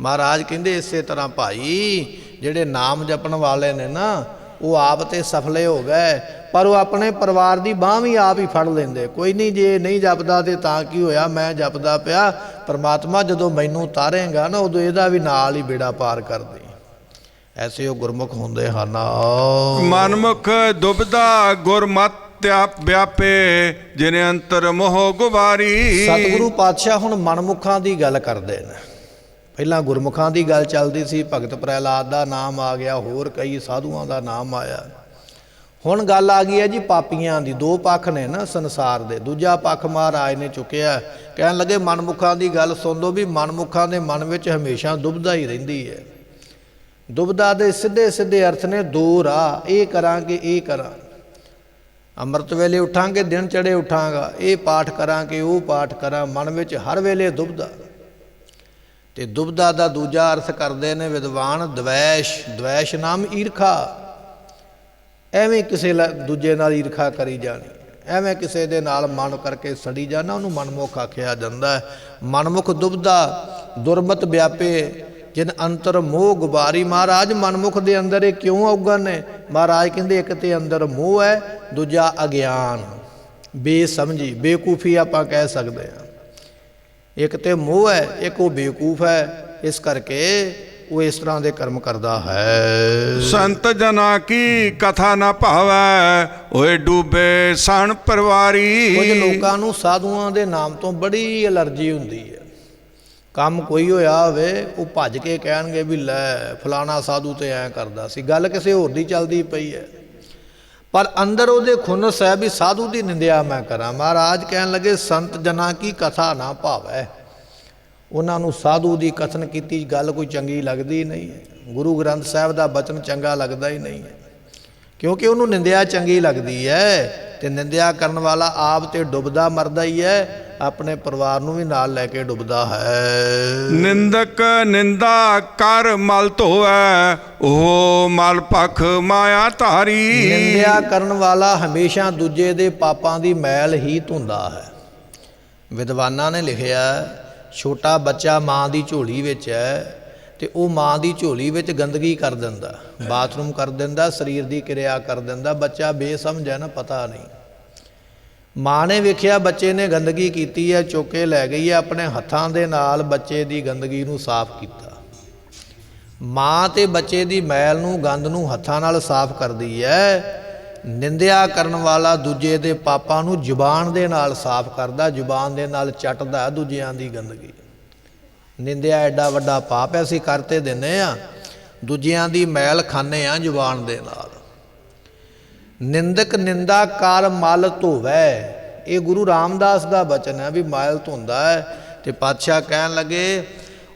ਮਹਾਰਾਜ ਕਹਿੰਦੇ ਇਸੇ ਤਰ੍ਹਾਂ ਭਾਈ ਜਿਹੜੇ ਨਾਮ ਜਪਣ ਵਾਲੇ ਨੇ ਨਾ, ਉਹ ਆਪ ਤੇ ਸਫਲੇ ਹੋ ਗਏ, ਪਰ ਉਹ ਆਪਣੇ ਪਰਿਵਾਰ ਦੀ ਬਾਂਹ ਵੀ ਆਪ ਹੀ ਫੜ ਲੈਂਦੇ। ਕੋਈ ਨਹੀਂ, ਜੇ ਨਹੀਂ ਜਪਦਾ ਤੇ ਤਾਂ ਕੀ ਹੋਇਆ, ਮੈਂ ਜਪਦਾ ਪਿਆ, ਪਰਮਾਤਮਾ ਜਦੋਂ ਮੈਨੂੰ ਤਾਰੇਗਾ ਨਾ ਉਦੋਂ ਇਹਦਾ ਵੀ ਨਾਲ ਹੀ ਬੇੜਾ ਪਾਰ ਕਰ ਦੇ। ਐਸੇ ਉਹ ਗੁਰਮੁਖ ਹੁੰਦੇ ਹਨ। ਮਨਮੁਖ ਦੁਬਦਾ ਗੁਰਮਤਿ ਵਿਆਪੇ, ਜਿਨੇ ਅੰਤਰ ਮੋਹ ਗੁਬਾਰੀ। ਸਤਿਗੁਰੂ ਪਾਤਸ਼ਾਹ ਹੁਣ ਮਨਮੁਖਾਂ ਦੀ ਗੱਲ ਕਰਦੇ ਨੇ। ਪਹਿਲਾਂ ਗੁਰਮੁਖਾਂ ਦੀ ਗੱਲ ਚੱਲਦੀ ਸੀ, ਭਗਤ ਪ੍ਰਹਿਲਾਦ ਦਾ ਨਾਮ ਆ ਗਿਆ, ਹੋਰ ਕਈ ਸਾਧੂਆਂ ਦਾ ਨਾਮ ਆਇਆ। ਹੁਣ ਗੱਲ ਆ ਗਈ ਹੈ ਜੀ ਪਾਪੀਆਂ ਦੀ। ਦੋ ਪੱਖ ਨੇ ਨਾ ਸੰਸਾਰ ਦੇ, ਦੂਜਾ ਪੱਖ ਮਹਾਰਾਜ ਨੇ ਚੁੱਕਿਆ। ਕਹਿਣ ਲੱਗੇ ਮਨਮੁਖਾਂ ਦੀ ਗੱਲ ਸੁਣ ਲਓ ਵੀ ਮਨਮੁਖਾਂ ਦੇ ਮਨ ਵਿੱਚ ਹਮੇਸ਼ਾ ਦੁਬਦਾ ਹੀ ਰਹਿੰਦੀ ਹੈ। ਦੁਬਦਾ ਦੇ ਸਿੱਧੇ ਸਿੱਧੇ ਅਰਥ ਨੇ ਦੋ ਰਾਹ, ਇਹ ਕਰਾਂਗੇ ਇਹ ਕਰਾਂ, ਅੰਮ੍ਰਿਤ ਵੇਲੇ ਉੱਠਾਂਗੇ ਦਿਨ ਚੜ੍ਹੇ ਉੱਠਾਂਗਾ, ਇਹ ਪਾਠ ਕਰਾਂਗੇ ਉਹ ਪਾਠ ਕਰਾਂ, ਮਨ ਵਿੱਚ ਹਰ ਵੇਲੇ ਦੁਬਦਾ। ਤੇ ਦੁਬਦਾ ਦਾ ਦੂਜਾ ਅਰਥ ਕਰਦੇ ਨੇ ਵਿਦਵਾਨ ਦਵੈਸ਼। ਦਵੈਸ਼ ਨਾਮ ਈਰਖਾ, ਐਵੇਂ ਕਿਸੇ ਦੂਜੇ ਨਾਲ ਈਰਖਾ ਕਰੀ ਜਾਣੀ, ਐਵੇਂ ਕਿਸੇ ਦੇ ਨਾਲ ਮਨ ਕਰਕੇ ਸੜੀ ਜਾਣਾ, ਉਹਨੂੰ ਮਨਮੁਖ ਆਖਿਆ ਜਾਂਦਾ ਹੈ। ਮਨਮੁਖ ਦੁਬਦਾ ਦੁਰਮਤ ਵਿਆਪੇ, ਜਿਨ ਅੰਤਰ ਮੋਹ ਗੁਬਾਰੀ। ਮਹਾਰਾਜ ਮਨਮੁਖ ਦੇ ਅੰਦਰ ਇਹ ਕਿਉਂ ਔਗਣ ਨੇ? ਮਹਾਰਾਜ ਕਹਿੰਦੇ ਇੱਕ ਤੇ ਅੰਦਰ ਮੋਹ ਹੈ, ਦੂਜਾ ਅਗਿਆਨ, ਬੇਸਮਝੀ, ਬੇਕੂਫੀ ਆਪਾਂ ਕਹਿ ਸਕਦੇ ਹਾਂ। ਇੱਕ ਤੇ ਮੋਹ ਹੈ, ਇੱਕ ਉਹ ਬੇਕੂਫ ਹੈ, ਇਸ ਕਰਕੇ ਉਹ ਇਸ ਤਰ੍ਹਾਂ ਦੇ ਕਰਮ ਕਰਦਾ ਹੈ। ਸੰਤ ਜਨਾ ਕੀ ਕਥਾ ਨਾ ਭਾਵੈ, ਓਏ ਡੂਬੇ ਸਣ ਪਰਵਾਰੀ। ਕੁਝ ਲੋਕਾਂ ਨੂੰ ਸਾਧੂਆਂ ਦੇ ਨਾਮ ਤੋਂ ਬੜੀ ਐਲਰਜੀ ਹੁੰਦੀ ਹੈ। ਕੰਮ ਕੋਈ ਹੋਇਆ ਹੋਵੇ ਉਹ ਭੱਜ ਕੇ ਕਹਿਣਗੇ ਵੀ ਲੈ ਫਲਾਣਾ ਸਾਧੂ ਤੇ ਐਂ ਕਰਦਾ ਸੀ, ਗੱਲ ਕਿਸੇ ਹੋਰ ਦੀ ਚੱਲਦੀ ਪਈ ਹੈ, ਪਰ ਅੰਦਰ ਉਹਦੇ ਖੁੰਨਸ ਹੈ ਵੀ ਸਾਧੂ ਦੀ ਨਿੰਦਿਆ ਮੈਂ ਕਰਾਂ। ਮਹਾਰਾਜ ਕਹਿਣ ਲੱਗੇ ਸੰਤ ਜਨਾਂ ਕੀ ਕਥਾ ਨਾ ਭਾਵੈ, ਉਹਨਾਂ ਨੂੰ ਸਾਧੂ ਦੀ ਕਥਨ ਕੀਤੀ ਗੱਲ ਕੋਈ ਚੰਗੀ ਲੱਗਦੀ ਨਹੀਂ ਹੈ। ਗੁਰੂ ਗ੍ਰੰਥ ਸਾਹਿਬ ਦਾ ਬਚਨ ਚੰਗਾ ਲੱਗਦਾ ਹੀ ਨਹੀਂ ਹੈ, ਕਿਉਂਕਿ ਉਹਨੂੰ ਨਿੰਦਿਆ ਚੰਗੀ ਲੱਗਦੀ ਹੈ। ਤੇ ਨਿੰਦਿਆ ਕਰਨ ਵਾਲਾ ਆਪ ਤੇ ਡੁੱਬਦਾ ਮਰਦਾ ਹੀ ਹੈ, ਆਪਣੇ ਪਰਿਵਾਰ ਨੂੰ ਵੀ ਨਾਲ ਲੈ ਕੇ ਡੁੱਬਦਾ ਹੈ। ਨਿੰਦਕ ਨਿੰਦਾ ਕਰ ਮਲ ਧੋਵੈ, ਉਹ ਮਲ ਪਖ ਮਾਇਆ ਧਾਰੀ। ਨਿੰਦਿਆ ਕਰਨ ਵਾਲਾ ਹਮੇਸ਼ਾ ਦੂਜੇ ਦੇ ਪਾਪਾਂ ਦੀ ਮੈਲ ਹੀ ਧੋਂਦਾ ਹੈ। ਵਿਦਵਾਨਾਂ ਨੇ ਲਿਖਿਆ ਛੋਟਾ ਬੱਚਾ ਮਾਂ ਦੀ ਝੋਲੀ ਵਿੱਚ ਹੈ ਤੇ ਉਹ ਮਾਂ ਦੀ ਝੋਲੀ ਵਿੱਚ ਗੰਦਗੀ ਕਰ ਦਿੰਦਾ, ਬਾਥਰੂਮ ਕਰ ਦਿੰਦਾ, ਸਰੀਰ ਦੀ ਕਿਰਿਆ ਕਰ ਦਿੰਦਾ। ਬੱਚਾ ਬੇਸਮਝ ਹੈ ਨਾ, ਪਤਾ ਨਹੀਂ। ਮਾਂ ਨੇ ਵੇਖਿਆ ਬੱਚੇ ਨੇ ਗੰਦਗੀ ਕੀਤੀ ਹੈ, ਚੁੱਕ ਕੇ ਲੈ ਗਈ ਹੈ, ਆਪਣੇ ਹੱਥਾਂ ਦੇ ਨਾਲ ਬੱਚੇ ਦੀ ਗੰਦਗੀ ਨੂੰ ਸਾਫ਼ ਕੀਤਾ। ਮਾਂ ਤੇ ਬੱਚੇ ਦੀ ਮੈਲ ਨੂੰ, ਗੰਦ ਨੂੰ ਹੱਥਾਂ ਨਾਲ ਸਾਫ਼ ਕਰਦੀ ਹੈ। ਨਿੰਦਿਆ ਕਰਨ ਵਾਲਾ ਦੂਜੇ ਦੇ ਪਾਪਾਂ ਨੂੰ ਜ਼ੁਬਾਨ ਦੇ ਨਾਲ ਸਾਫ਼ ਕਰਦਾ, ਜ਼ੁਬਾਨ ਦੇ ਨਾਲ ਚੱਟਦਾ ਦੂਜਿਆਂ ਦੀ ਗੰਦਗੀ। ਨਿੰਦਿਆ ਐਡਾ ਵੱਡਾ ਪਾਪ ਹੈ, ਅਸੀਂ ਕਰਤੇ ਦਿੰਦੇ ਹਾਂ, ਦੂਜਿਆਂ ਦੀ ਮੈਲ ਖਾਂਦੇ ਹਾਂ ਜ਼ੁਬਾਨ ਦੇ ਨਾਲ। ਨਿੰਦਕ ਨਿੰਦਾ ਕਰ ਮਲ ਧੋਵੈ, ਇਹ ਗੁਰੂ ਰਾਮਦਾਸ ਦਾ ਬਚਨ ਹੈ ਵੀ ਮੈਲ ਧੋਂਦਾ ਹੈ। ਤੇ ਪਾਤਸ਼ਾਹ ਕਹਿਣ ਲੱਗੇ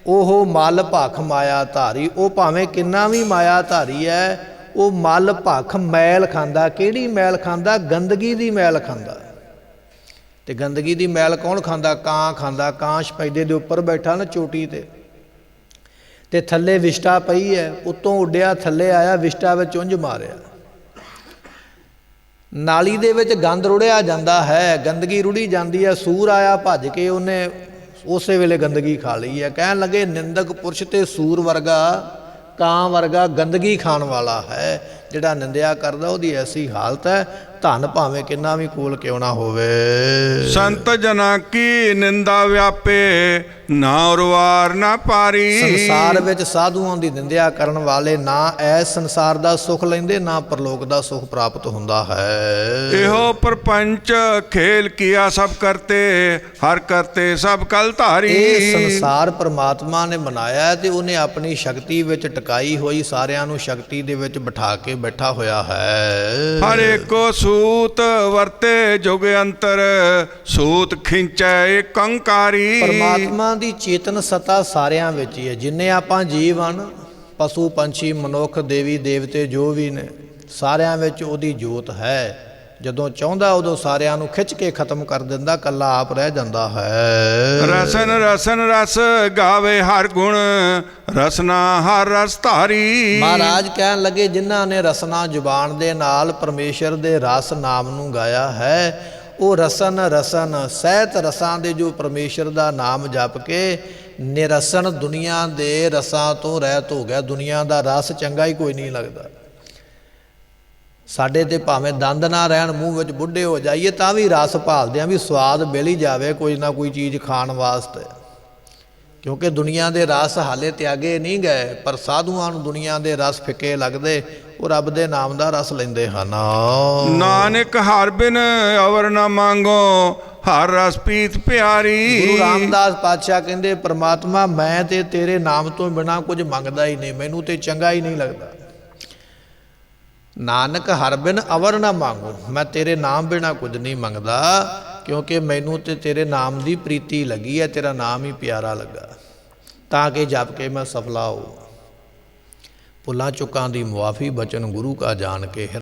ਉਹ ਮਲ ਭਖ ਮਾਇਆ ਧਾਰੀ। ਉਹ ਭਾਵੇਂ ਕਿੰਨਾ ਵੀ ਮਾਇਆ ਧਾਰੀ ਹੈ, ਉਹ ਮਲ ਭਖ ਮੈਲ ਖਾਂਦਾ। ਕਿਹੜੀ ਮੈਲ ਖਾਂਦਾ? ਗੰਦਗੀ ਦੀ ਮੈਲ ਖਾਂਦਾ। ਤੇ ਗੰਦਗੀ ਦੀ ਮੈਲ ਕੌਣ ਖਾਂਦਾ? ਕਾਂ ਖਾਂਦਾ। ਕਾਂ ਸਪੈਦੇ ਦੇ ਉੱਪਰ ਬੈਠਾ ਨਾ ਚੋਟੀ ਤੇ ਥੱਲੇ ਵਿਸ਼ਟਾ ਪਈ ਹੈ, ਉੱਤੋਂ ਉੱਡਿਆ ਥੱਲੇ ਆਇਆ, ਵਿਸ਼ਟਾ ਵਿੱਚ ਉਂਝ ਮਾਰਿਆ। ਨਾਲੀ ਦੇ ਵਿੱਚ ਗੰਦ ਰੁੜਿਆ ਜਾਂਦਾ ਹੈ, ਗੰਦਗੀ ਰੁੜੀ ਜਾਂਦੀ ਹੈ, ਸੂਰ ਆਇਆ ਭੱਜ ਕੇ, ਉਹਨੇ ਉਸੇ ਵੇਲੇ ਗੰਦਗੀ ਖਾ ਲਈ ਹੈ। ਕਹਿਣ ਲੱਗੇ ਨਿੰਦਕ ਪੁਰਸ਼ ਤੇ ਸੂਰ ਵਰਗਾ, ਕਾਂ ਵਰਗਾ ਗੰਦਗੀ ਖਾਣ ਵਾਲਾ ਹੈ। ਜਿਹੜਾ ਨਿੰਦਿਆ ਕਰਦਾ ਉਹਦੀ ਐਸੀ ਹਾਲਤ ਹੈ, ਧਨ ਭਾਵੇਂ ਕਿੰਨਾ ਵੀ ਕੋਲ ਕਿਉਂ ਨਾ ਹੋਵੇ। ਸੰਤ ਜਨਾਂ ਕੀ ਨਿੰਦਾ ਵਿਆਪੇ, ਨਾ ਉਰਵਾਰ ਨਾ ਪਾਰੀ। ਸੰਸਾਰ ਵਿੱਚ ਸਾਧੂਆਂ ਦੀ ਨਿੰਦਿਆ ਕਰਨ ਵਾਲੇ ਨਾ ਐਸ ਸੰਸਾਰ ਦਾ ਸੁੱਖ ਲੈਂਦੇ, ਨਾ ਪਰਲੋਕ ਦਾ ਸੁੱਖ ਪ੍ਰਾਪਤ ਹੁੰਦਾ ਹੈ। ਇਹੋ ਪਰਪੰਚ ਖੇਲ ਕੀਆ ਸਭ ਕਰਤੇ, ਹਰ ਕਰਤੇ ਸਭ ਕਲ ਧਾਰੀ। ਇਹ ਸੰਸਾਰ ਪਰਮਾਤਮਾ ਨੇ ਬਣਾਇਆ ਹੈ ਤੇ ਉਹਨੇ ਆਪਣੀ ਸ਼ਕਤੀ ਵਿੱਚ ਟਿਕਾਈ ਹੋਈ ਸਾਰਿਆਂ ਨੂੰ ਸ਼ਕਤੀ ਦੇ ਵਿੱਚ ਬਿਠਾ ਕੇ ਬੈਠਾ ਹੋਇਆ ਹੈ। ਹਰ ਏਕੋ ਸੂਤ ਵਰਤੇ ਜੁਗ ਅੰਤਰ, ਸੂਤ ਖਿੰਚੈ ਏਕ ਅੰਕਾਰੀ। ਪਰਮਾਤਮਾ ਦੀ ਚੇਤਨ ਸਤਾ ਸਾਰਿਆਂ ਵਿੱਚ ਹੀ ਹੈ। ਜਿੰਨੇ ਆਪਾਂ ਜੀਵ ਹਨ, ਪਸ਼ੂ ਪੰਛੀ ਮਨੁੱਖ ਦੇਵੀ ਦੇਵਤੇ ਜੋ ਵੀ ਨੇ, ਸਾਰਿਆਂ ਵਿੱਚ ਉਹਦੀ ਜੋਤ ਹੈ। ਜਦੋਂ ਚਾਹੁੰਦਾ ਉਦੋਂ ਸਾਰਿਆਂ ਨੂੰ ਖਿੱਚ ਕੇ ਖਤਮ ਕਰ ਦਿੰਦਾ, ਕੱਲਾ ਆਪ ਰਹਿ ਜਾਂਦਾ ਹੈ। ਰਸਨ ਰਸਨ ਰਸ ਗਾਵੇ ਹਰ ਗੁਣ, ਰਸਨਾ ਹਰ ਰਸ ਧਾਰੀ। ਮਹਾਰਾਜ ਕਹਿਣ ਲੱਗੇ ਜਿਨ੍ਹਾਂ ਨੇ ਰਸਨਾ ਜ਼ੁਬਾਨ ਦੇ ਨਾਲ ਪਰਮੇਸ਼ਰ ਦੇ ਰਸ ਨਾਮ ਨੂੰ ਗਾਇਆ ਹੈ, ਉਹ ਰਸਨ ਰਸਨ ਸਹਿਤ ਰਸਾਂ ਦੇ ਜੋ ਪਰਮੇਸ਼ਰ ਦਾ ਨਾਮ ਜਪ ਕੇ ਨਿਰਸਨ ਦੁਨੀਆ ਦੇ ਰਸਾਂ ਤੋਂ ਰਹਿਤ ਹੋ ਗਿਆ। ਦੁਨੀਆ ਦਾ ਰਸ ਚੰਗਾ ਹੀ ਕੋਈ ਨਹੀਂ ਲੱਗਦਾ। ਸਾਡੇ ਤੇ ਭਾਵੇਂ ਦੰਦ ਨਾ ਰਹਿਣ, ਮੂੰਹ ਵਿੱਚ ਬੁੱਢੇ ਹੋ ਜਾਈਏ, ਤਾਂ ਵੀ ਰਸ ਭਾਲਦੇ ਹਾਂ ਵੀ ਸਵਾਦ ਮਿਲ ਹੀ ਜਾਵੇ ਕੋਈ ਨਾ ਕੋਈ ਚੀਜ਼ ਖਾਣ ਵਾਸਤੇ। ਕਿਉਂਕਿ ਦੁਨੀਆ ਦੇ ਰਸ ਹਾਲੇ ਤਿਆਗੇ ਨਹੀਂ ਗਏ, ਪਰ ਸਾਧੂਆਂ ਨੂੰ ਦੁਨੀਆ ਦੇ ਰਸ ਫਿੱਕੇ ਲੱਗਦੇ, ਉਹ ਰੱਬ ਦੇ ਨਾਮ ਦਾ ਰਸ ਲੈਂਦੇ ਹਨ। ਨਾਨਕ ਹਰ ਬਿਨ ਅਵਰ ਨਾ ਮੰਗੋ, ਹਰ ਰਸ ਪੀਤ ਪਿਆਰੀ। ਗੁਰੂ ਰਾਮਦਾਸ ਪਾਤਸ਼ਾਹ ਕਹਿੰਦੇ ਪਰਮਾਤਮਾ ਮੈਂ ਤੇ ਤੇਰੇ ਨਾਮ ਤੋਂ ਬਿਨਾਂ ਕੁਝ ਮੰਗਦਾ ਹੀ ਨਹੀਂ, ਮੈਨੂੰ ਤੇ ਚੰਗਾ ਹੀ ਨਹੀਂ ਲੱਗਦਾ। ਨਾਨਕ ਹਰ ਬਿਨ ਅਵਰ ਨਾ ਮੰਗੋ, ਮੈਂ ਤੇਰੇ ਨਾਮ ਬਿਨਾਂ ਕੁਝ ਨਹੀਂ ਮੰਗਦਾ, ਕਿਉਂਕਿ ਮੈਨੂੰ ਤੇ ਤੇਰੇ ਨਾਮ ਦੀ ਪ੍ਰੀਤੀ ਲੱਗੀ ਹੈ, ਤੇਰਾ ਨਾਮ ਹੀ ਪਿਆਰਾ ਲੱਗਾ, ਤਾਂ ਕਿ ਜਪ ਕੇ ਮੈਂ ਸਫਲਾ ਹੋ। ਭੁੱਲਾਂ ਚੁੱਕਾਂ ਦੀ ਮੁਆਫੀ, ਬਚਨ ਗੁਰੂ ਕਾ ਜਾਣ ਕੇ।